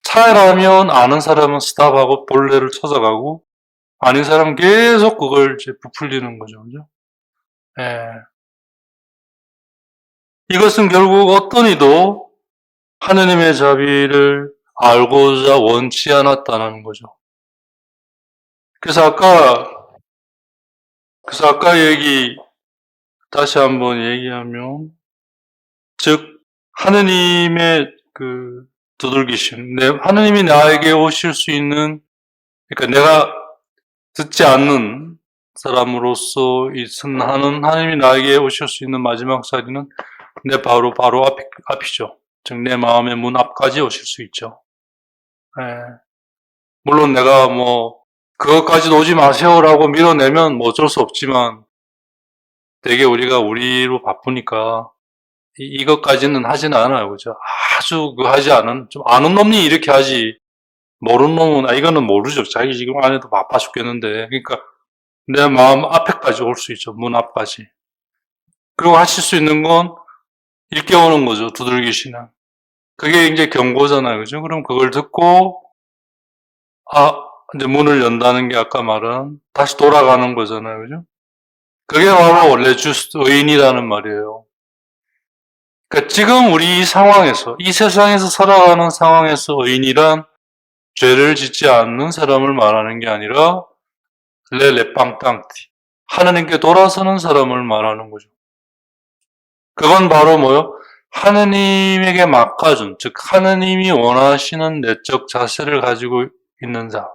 차라면 아는 사람은 스탑하고 본래를 찾아가고, 아닌 사람은 계속 그걸 이제 부풀리는 거죠. 그죠? 이것은 결국 어떤 이도 하느님의 자비를 알고자 원치 않았다는 거죠. 그래서 아까 다시 한번 얘기하면, 즉, 하느님의 그 두들기심, 하느님이 나에게 오실 수 있는, 그러니까 내가 듣지 않는 사람으로서 하는 하느님이 나에게 오실 수 있는 마지막 자리는 내 바로 앞이죠. 즉, 내 마음의 문 앞까지 오실 수 있죠. 물론 내가 그것까지는 오지 마세요라고 밀어내면 어쩔 수 없지만, 되게 우리가 우리로 바쁘니까, 이것까지는 하진 않아요. 그죠? 아주 하지 않은, 좀 아는 놈이 이렇게 하지, 모르는 놈은, 이거는 모르죠. 자기 지금 안에도 바빠 죽겠는데. 그러니까, 내 마음 앞에까지 올 수 있죠. 문 앞까지. 그리고 하실 수 있는 건, 일깨우는 거죠. 두들기시는. 그게 이제 경고잖아요. 그죠? 그럼 그걸 듣고, 이제 문을 연다는 게 아까 말한, 다시 돌아가는 거잖아요. 그죠? 그게 바로 원래 의인이라는 말이에요. 그러니까 지금 우리 이 세상에서 살아가는 상황에서 의인이란 죄를 짓지 않는 사람을 말하는 게 아니라 레빵땅티, 하느님께 돌아서는 사람을 말하는 거죠. 그건 바로 하느님에게 맡겨준, 즉 하느님이 원하시는 내적 자세를 가지고 있는 자.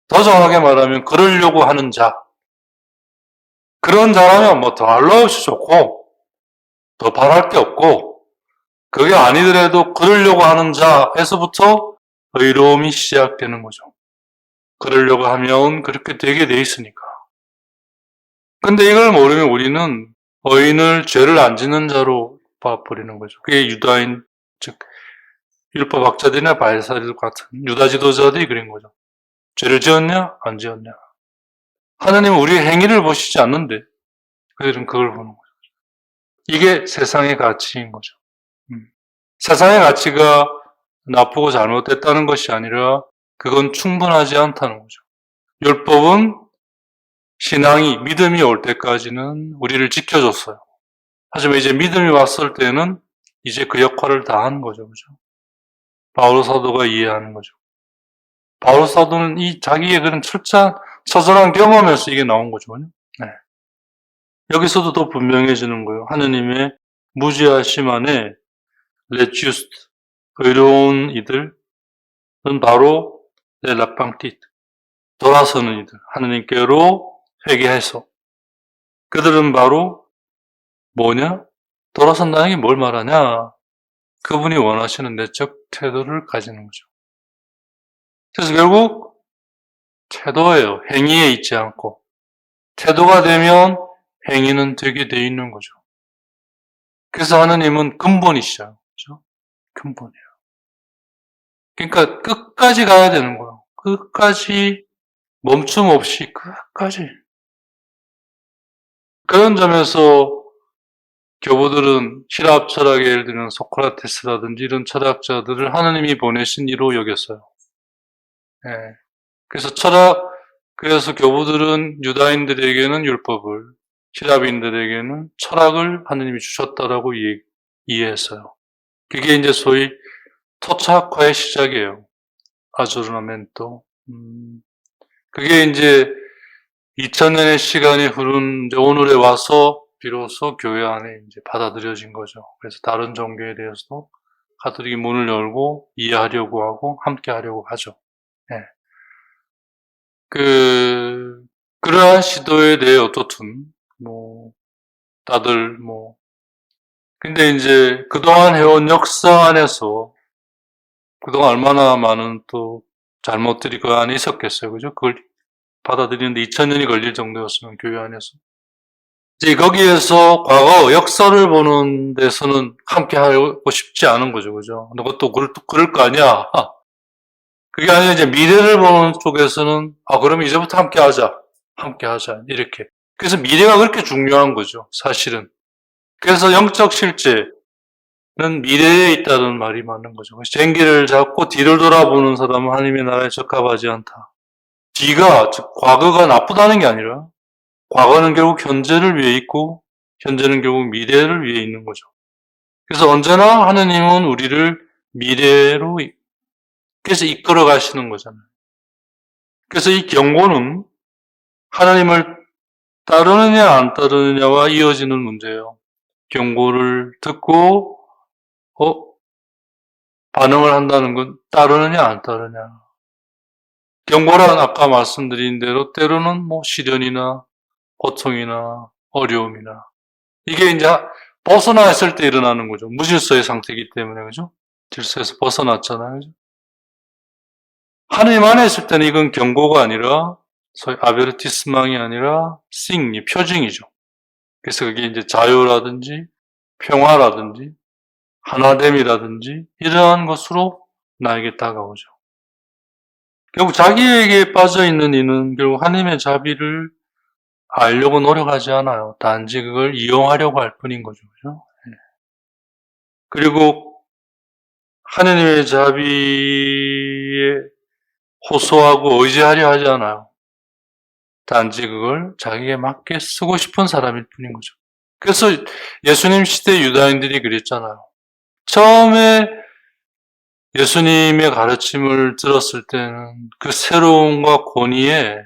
더 정확하게 말하면 그러려고 하는 자. 그런 자라면 더 할 로 없이 좋고 더 바랄 게 없고, 그게 아니더라도 그러려고 하는 자에서부터 의로움이 시작되는 거죠. 그러려고 하면 그렇게 되게 돼 있으니까. 근데 이걸 모르면 우리는 의인을 죄를 안 짓는 자로 봐버리는 거죠. 그게 유다인, 즉 율법학자들이나 바리새인들 같은 유다 지도자들이 그린 거죠. 죄를 지었냐? 안 지었냐? 하나님은 우리의 행위를 보시지 않는데 그들은 그걸 보는 거죠. 이게 세상의 가치인 거죠. 세상의 가치가 나쁘고 잘못됐다는 것이 아니라 그건 충분하지 않다는 거죠. 율법은 믿음이 올 때까지는 우리를 지켜줬어요. 하지만 이제 믿음이 왔을 때는 이제 그 역할을 다 하는 거죠. 그죠? 바울 사도가 이해하는 거죠. 바울 사도는 자기의 그런 처절한 경험에서 이게 나온 거죠. 여기서도 더 분명해지는 거예요. 하느님의 무지하심 안에 레주스트, 의로운 이들은 바로 라팡티트, 돌아서는 이들, 하느님께로 회개해서. 그들은 바로 돌아선다는 게 뭘 말하냐? 그분이 원하시는 내적 태도를 가지는 거죠. 그래서 결국 태도예요. 행위에 있지 않고. 태도가 되면 행위는 되게 돼 있는 거죠. 그래서 하느님은 근본이시죠. 그렇죠? 근본이에요. 그러니까 끝까지 가야 되는 거예요. 끝까지 멈춤 없이 끝까지. 그런 점에서 교부들은 힐랍 철학의 예를 들면 소크라테스라든지 이런 철학자들을 하느님이 보내신 이로 여겼어요. 예. 그래서 교부들은 유다인들에게는 율법을, 히라빈들에게는 철학을 하느님이 주셨다라고 이해했어요. 그게 이제 소위 토착화의 시작이에요. 아조르나멘토. 그게 이제 2000년의 시간이 흐른 이제 오늘에 와서 비로소 교회 안에 이제 받아들여진 거죠. 그래서 다른 종교에 대해서도 가톨릭이 문을 열고 이해하려고 하고 함께 하려고 하죠. 네. 그러한 시도에 대해 어떻든, 다들 근데 이제 그동안 해온 역사 안에서 그동안 얼마나 많은 또 잘못들이 그 안에 있었겠어요. 그죠? 그걸 받아들이는데 2000년이 걸릴 정도였으면 교회 안에서. 이제 거기에서 과거 역사를 보는 데서는 함께 하고 싶지 않은 거죠. 그죠? 근데 그것도 그럴 거 아니야. 그게 아니라 이제 미래를 보는 쪽에서는, 그럼 이제부터 함께 하자. 함께 하자. 이렇게. 그래서 미래가 그렇게 중요한 거죠. 사실은. 그래서 영적 실제는 미래에 있다는 말이 맞는 거죠. 쟁기를 잡고 뒤를 돌아보는 사람은 하나님의 나라에 적합하지 않다. 뒤가, 즉 과거가 나쁘다는 게 아니라 과거는 결국 현재를 위해 있고 현재는 결국 미래를 위해 있는 거죠. 그래서 언제나 하느님은 우리를 미래로 그래서 이끌어 가시는 거잖아요. 그래서 이 경고는 하나님을 따르느냐 안 따르느냐와 이어지는 문제예요. 경고를 듣고 반응을 한다는 건 따르느냐 안 따르느냐. 경고란 아까 말씀드린 대로 때로는 시련이나 고통이나 어려움이나 이게 이제 벗어나 있을 때 일어나는 거죠. 무질서의 상태이기 때문에 그죠? 질서에서 벗어났잖아요. 그죠? 하나님 안에 있을 때는 이건 경고가 아니라 소위 아베르티스망이 아니라 싱리, 표징이죠. 그래서 그게 이제 자유라든지 평화라든지 하나됨이라든지 이러한 것으로 나에게 다가오죠. 결국 자기에게 빠져있는 이는 결국 하나님의 자비를 알려고 노력하지 않아요. 단지 그걸 이용하려고 할 뿐인 거죠. 그죠? 그리고 하나님의 자비에 호소하고 의지하려 하지 않아요. 단지 그걸 자기에 맞게 쓰고 싶은 사람일 뿐인 거죠. 그래서 예수님 시대 유다인들이 그랬잖아요. 처음에 예수님의 가르침을 들었을 때는 그 새로움과 권위에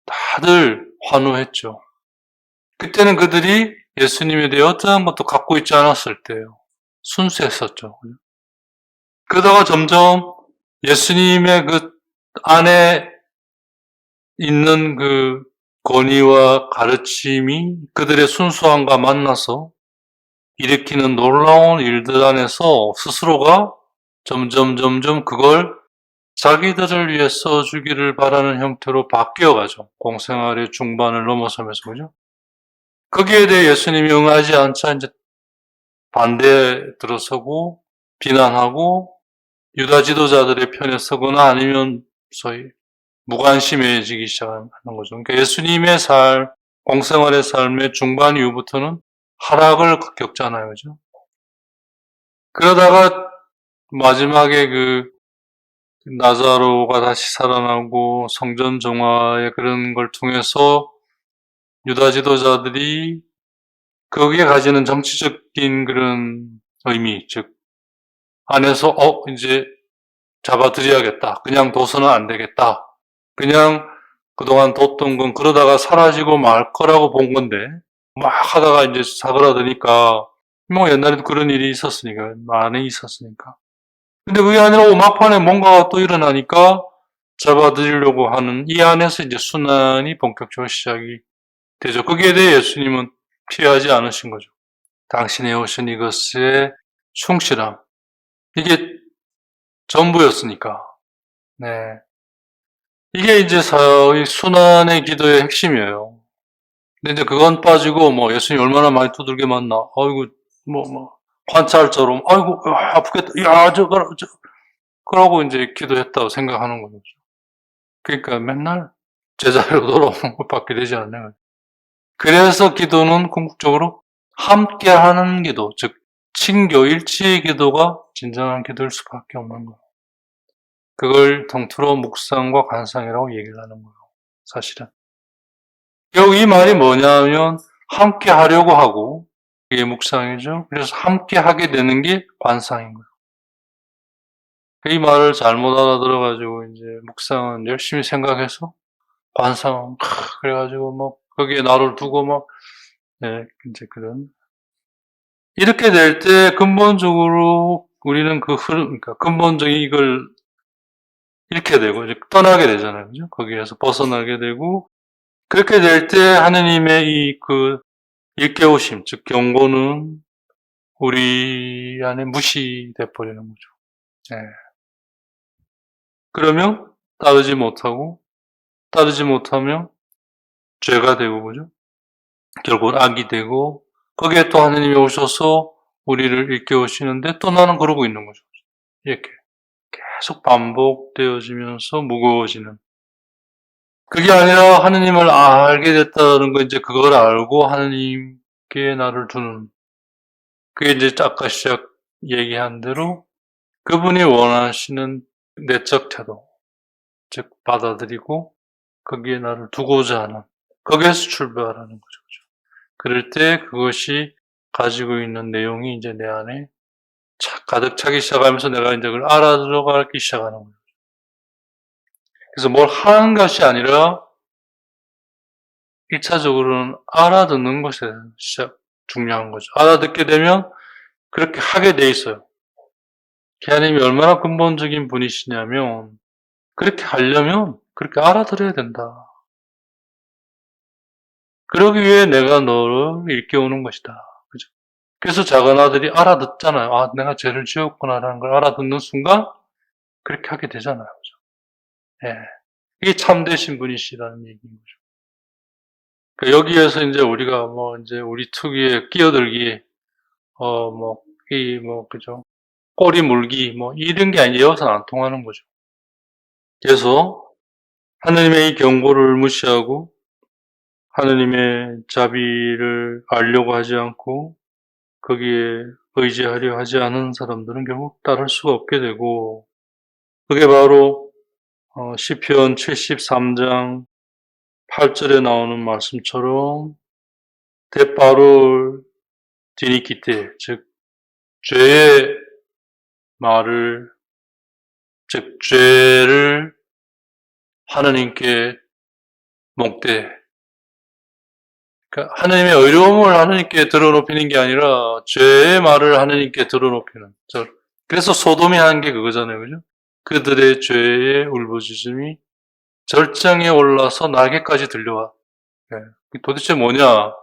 다들 환호했죠. 그때는 그들이 예수님에 대해 어떠한 것도 갖고 있지 않았을 때예요. 순수했었죠. 그러다가 점점 예수님의 그 안에 있는 그 권위와 가르침이 그들의 순수함과 만나서 일으키는 놀라운 일들 안에서 스스로가 점점 그걸 자기들을 위해 써주기를 바라는 형태로 바뀌어가죠. 공생활의 중반을 넘어서면서, 그죠? 거기에 대해 예수님이 응하지 않자 이제 반대에 들어서고 비난하고 유다 지도자들의 편에 서거나 아니면 소위 무관심해지기 시작하는 거죠. 그러니까 예수님의 공생활의 삶의 중반 이후부터는 하락을 겪잖아요. 그죠? 그러다가 마지막에 나사로가 다시 살아나고 성전 정화의 그런 걸 통해서 유다 지도자들이 거기에 가지는 정치적인 그런 의미, 즉 안에서 이제 잡아들여야겠다. 그냥 둬서는 안 되겠다. 그냥 그동안 뒀던 건 그러다가 사라지고 말 거라고 본 건데 막 하다가 이제 사그라드니까 옛날에도 그런 일이 있었으니까 많이 있었으니까. 근데 그게 아니라 막판에 뭔가 또 일어나니까 잡아들이려고 하는 이 안에서 이제 순환이 본격적으로 시작이 되죠. 거기에 대해 예수님은 피하지 않으신 거죠. 당신이 오신 이것의 충실함. 이게 전부였으니까. 네. 이게 이제 순환의 기도의 핵심이에요. 근데 이제 그건 빠지고 예수님 얼마나 많이 두들겨 맞나. 아이고 관찰처럼 아이고 아프겠다. 야 그러고 이제 기도했다고 생각하는 거죠. 그러니까 맨날 제자리로 돌아오는 것밖에 되지 않는 거예요. 그래서 기도는 궁극적으로 함께하는 기도, 즉 친교 일치의 기도가 진정한 기도일 수밖에 없는 거예요. 그걸 통틀어 묵상과 관상이라고 얘기를 하는 거예요. 사실은. 결국 이 말이 뭐냐면 함께 하려고 하고 그게 묵상이죠. 그래서 함께 하게 되는 게 관상인 거예요. 이 말을 잘못 알아들어가지고 이제 묵상은 열심히 생각해서 관상 그래가지고 뭐 거기에 나를 두고 막 이제 그런 이렇게 될 때 근본적으로 우리는 그 흐름, 그러니까 근본적인 이걸 잃게 되고 이제 떠나게 되잖아요, 그죠? 거기에서 벗어나게 되고 그렇게 될 때 하느님의 이 그 일깨우심, 즉 경고는 우리 안에 무시돼 버리는 거죠. 예. 그러면 따르지 못하면 죄가 되고 그죠? 결국은 악이 되고 거기에 또 하느님이 오셔서 우리를 일깨우시는데 또 나는 그러고 있는 거죠. 이렇게 계속 반복되어지면서 무거워지는. 그게 아니라 하느님을 알게 됐다는 거 이제 그걸 알고 하느님께 나를 두는. 그게 이제 아까 시작 얘기한 대로 그분이 원하시는 내적 태도, 즉 받아들이고 거기에 나를 두고자 하는, 거기에서 출발하는 거죠. 그럴 때 그것이 가지고 있는 내용이 이제 내 안에 가득 차기 시작하면서 내가 이제 그걸 알아들어가기 시작하는 거예요. 그래서 뭘 하는 것이 아니라 1차적으로는 알아듣는 것이 중요한 거죠. 알아듣게 되면 그렇게 하게 돼 있어요. 하나님이 얼마나 근본적인 분이시냐면 그렇게 하려면 그렇게 알아들어야 된다. 그러기 위해 내가 너를 일깨우는 것이다. 그죠? 그래서 작은 아들이 알아듣잖아요. 아, 내가 죄를 지었구나라는 걸 알아듣는 순간 그렇게 하게 되잖아요. 그죠? 예. 이게 참되신 분이시라는 얘기인 거죠. 그러니까 여기에서 이제 우리가 뭐 이제 우리 특유의 끼어들기, 그죠? 꼬리 물기, 뭐 이런 게 이어서는 안 통하는 거죠. 그래서 하느님의 이 경고를 무시하고 하느님의 자비를 알려고 하지 않고 거기에 의지하려 하지 않은 사람들은 결국 따를 수가 없게 되고 그게 바로 시편 73장 8절에 나오는 말씀처럼 데바롤 디니키테, 즉 죄의 말을, 즉 죄를 하느님께 목대, 그러니까 하느님의 의로움을 하느님께 드러높이는 게 아니라 죄의 말을 하느님께 드러높이는. 그래서 소돔이 한 게 그거잖아요, 그죠? 그들의 죄의 울부짖음이 절정에 올라서 날개까지 들려와. 도대체 뭐냐?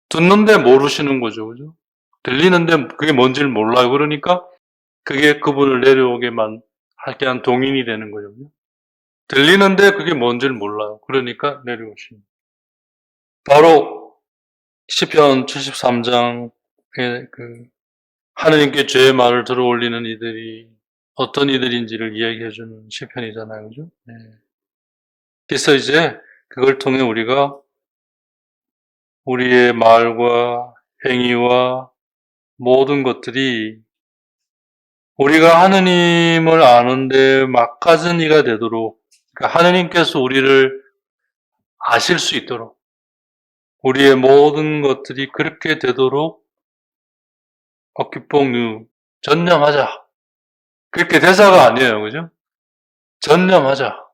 듣는데 모르시는 거죠, 그죠? 들리는데 그게 뭔지를 몰라요. 그러니까 그게 그분을 하게 한 동인이 되는 거죠, 그죠? 들리는데 그게 뭔지를 몰라요. 그러니까 내려오시는. 바로 시편 73장에 하느님께 죄의 말을 들어 올리는 이들이 어떤 이들인지를 이야기해주는 시편이잖아요, 그죠? 네. 그래서 이제 그걸 통해 우리가 우리의 말과 행위와 모든 것들이 우리가 하느님을 아는데 막가진 이가 되도록, 그러니까 하느님께서 우리를 아실 수 있도록 우리의 모든 것들이 그렇게 되도록 어기뽕누 전념하자. 그렇게 대사가 아니에요, 그죠? 전념하자.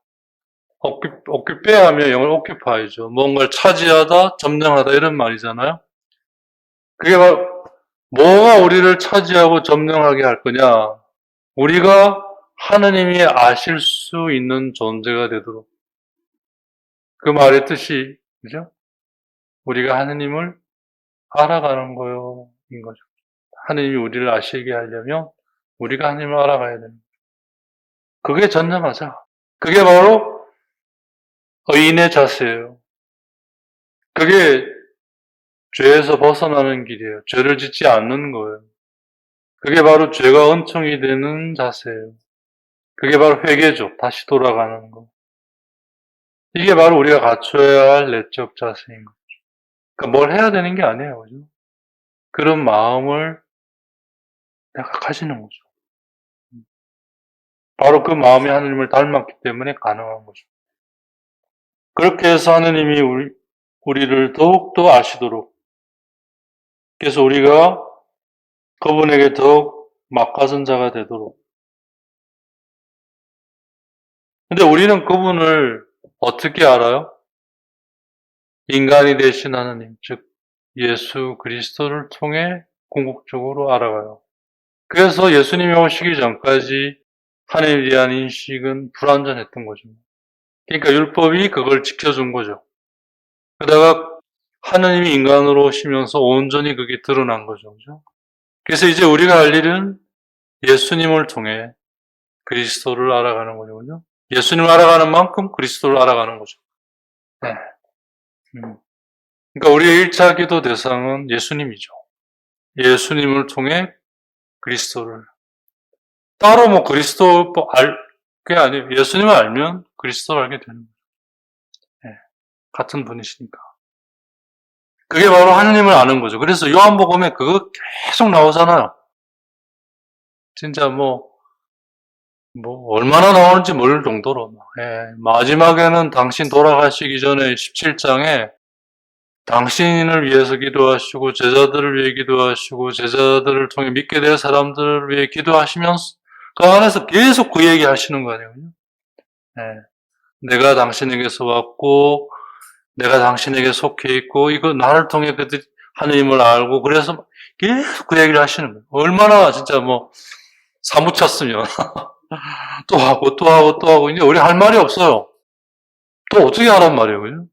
오큐페 하면 영어로 오큐파이죠. 뭔가를 차지하다, 점령하다 이런 말이잖아요. 그게 바로 뭐가 우리를 차지하고 점령하게 할 거냐? 우리가 하느님이 아실 수 있는 존재가 되도록. 그 말의 뜻이, 그죠? 우리가 하느님을 알아가는 거요, 인 거죠. 하느님이 우리를 아시게 하려면 우리가 하느님을 알아가야 되는 거예요. 그게 전념하자. 그게 바로 의인의 자세예요. 그게 죄에서 벗어나는 길이에요. 죄를 짓지 않는 거예요. 그게 바로 죄가 은총이 되는 자세예요. 그게 바로 회개죠. 다시 돌아가는 거. 이게 바로 우리가 갖춰야 할 내적 자세인 거죠. 그러니까 뭘 해야 되는 게 아니에요. 그죠? 그런 마음을 내가 가지는 거죠. 바로 그 마음이 하느님을 닮았기 때문에 가능한 거죠. 그렇게 해서 하느님이 우리를 더욱더 아시도록, 그래서 우리가 그분에게 더욱 막가선 자가 되도록. 근데 우리는 그분을 어떻게 알아요? 인간이 되신 하느님, 즉 예수 그리스도를 통해 궁극적으로 알아가요. 그래서 예수님이 오시기 전까지 하나님에 대한 인식은 불완전했던 거죠. 그러니까 율법이 그걸 지켜준 거죠. 그러다가 하나님이 인간으로 오시면서 온전히 그게 드러난 거죠. 그죠? 그래서 이제 우리가 할 일은 예수님을 통해 그리스도를 알아가는 거죠. 그죠? 예수님을 알아가는 만큼 그리스도를 알아가는 거죠. 네. 그러니까 우리의 1차 기도 대상은 예수님이죠. 예수님을 통해 그리스도를. 따로 뭐 그리스도 그게 아니에요. 예수님을 알면 그리스도를 알게 되는 거예요. 네. 같은 분이시니까. 그게 바로 하느님을 아는 거죠. 그래서 요한복음에 그거 계속 나오잖아요. 진짜 얼마나 나오는지 모를 정도로. 예. 마지막에는 당신 돌아가시기 전에 17장에 당신을 위해서 기도하시고 제자들을 위해 기도하시고 제자들을 통해 믿게 될 사람들을 위해 기도하시면서 그 안에서 계속 그 얘기 하시는 거 아니에요. 예. 내가 당신에게서 왔고 내가 당신에게 속해 있고 이거 나를 통해 그들이 하느님을 알고 그래서 계속 그 얘기를 하시는 거예요. 얼마나 진짜 사무쳤으면 또 하고 또 하고 또 하고 이제 우리 할 말이 없어요. 또 어떻게 하란 말이에요. 그죠?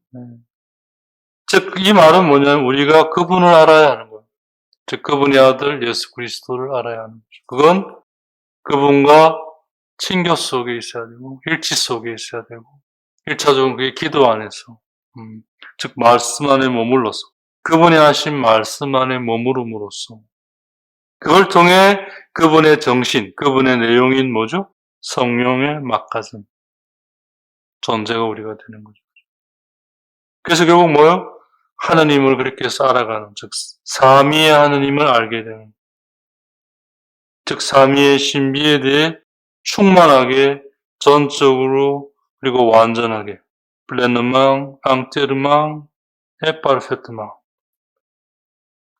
즉 이 말은 뭐냐면 우리가 그분을 알아야 하는 거예요. 즉 그분의 아들 예수 그리스도를 알아야 하는 거죠. 그건 그분과 친교 속에 있어야 되고 일치 속에 있어야 되고 1차적으로 그게 기도 안에서 즉 말씀 안에 머물러서 그분이 하신 말씀 안에 머무름으로써 그걸 통해 그분의 정신, 그분의 내용인 뭐죠? 성령의 막가슴 존재가 우리가 되는 거죠. 그래서 결국 뭐요? 하느님을 그렇게 해서 알아가는, 즉 삼위의 하느님을 알게 되는, 즉 삼위의 신비에 대해 충만하게 전적으로 그리고 완전하게 플레느망, 앙테르망, 에파르페트망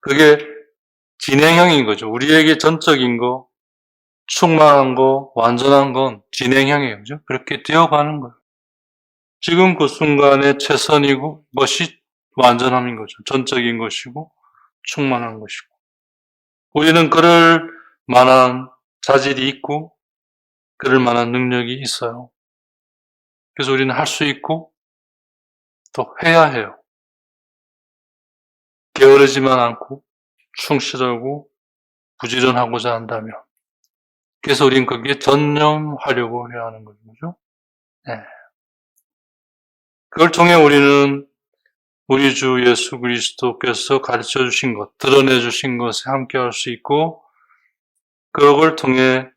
그게 진행형인 거죠. 우리에게 전적인 거, 충만한 거, 완전한 건 진행형이에요. 그죠? 그렇게 되어가는 거예요. 지금 그 순간의 최선이고 것이 완전함인 거죠. 전적인 것이고 충만한 것이고 우리는 그럴 만한 자질이 있고 그럴 만한 능력이 있어요. 그래서 우리는 할 수 있고 또 해야 해요. 게으르지만 않고 충실하고 부지런하고자 한다면 그래서 우리는 거기에 전념하려고 해야 하는 거죠. 네. 그걸 통해 우리는 우리 주 예수 그리스도께서 가르쳐 주신 것, 드러내 주신 것에 함께 할 수 있고 그걸 통해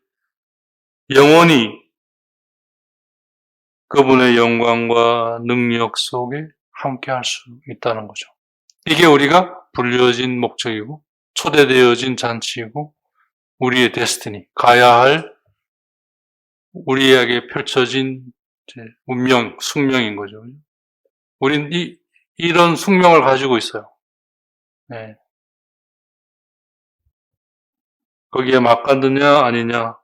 영원히 그분의 영광과 능력 속에 함께 할 수 있다는 거죠. 이게 우리가 불려진 목적이고 초대되어진 잔치이고 우리의 데스티니, 가야 할 우리에게 펼쳐진 운명, 숙명인 거죠. 우린 이런 숙명을 가지고 있어요. 네. 거기에 맞가느냐 아니냐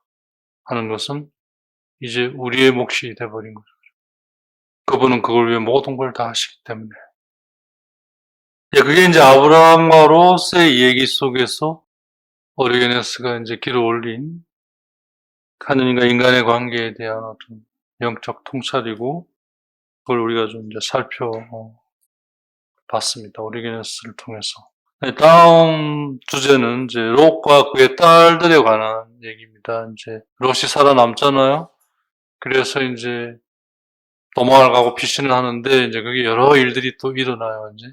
하는 것은 이제 우리의 몫이 돼버린 거죠. 그분은 그걸 위해 모든 걸 다 하시기 때문에. 그게 이제 아브라함과 롯의 얘기 속에서 오르게네스가 이제 길어 올린 하느님과 인간의 관계에 대한 어떤 영적 통찰이고 그걸 우리가 좀 이제 살펴봤습니다. 오르게네스를 통해서. 다음 주제는 이제 롯과 그의 딸들에 관한 얘기입니다. 이제 롯이 살아남잖아요. 그래서 이제 도망을 가고 피신을 하는데 이제 그게 여러 일들이 또 일어나요. 이제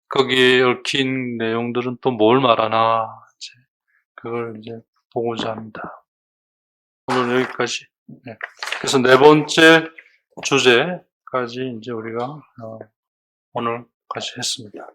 거기에 얽힌 내용들은 또 뭘 말하나 이제 그걸 이제 보고자 합니다. 오늘 여기까지. 네. 그래서 네 번째 주제까지 이제 우리가 오늘까지 했습니다.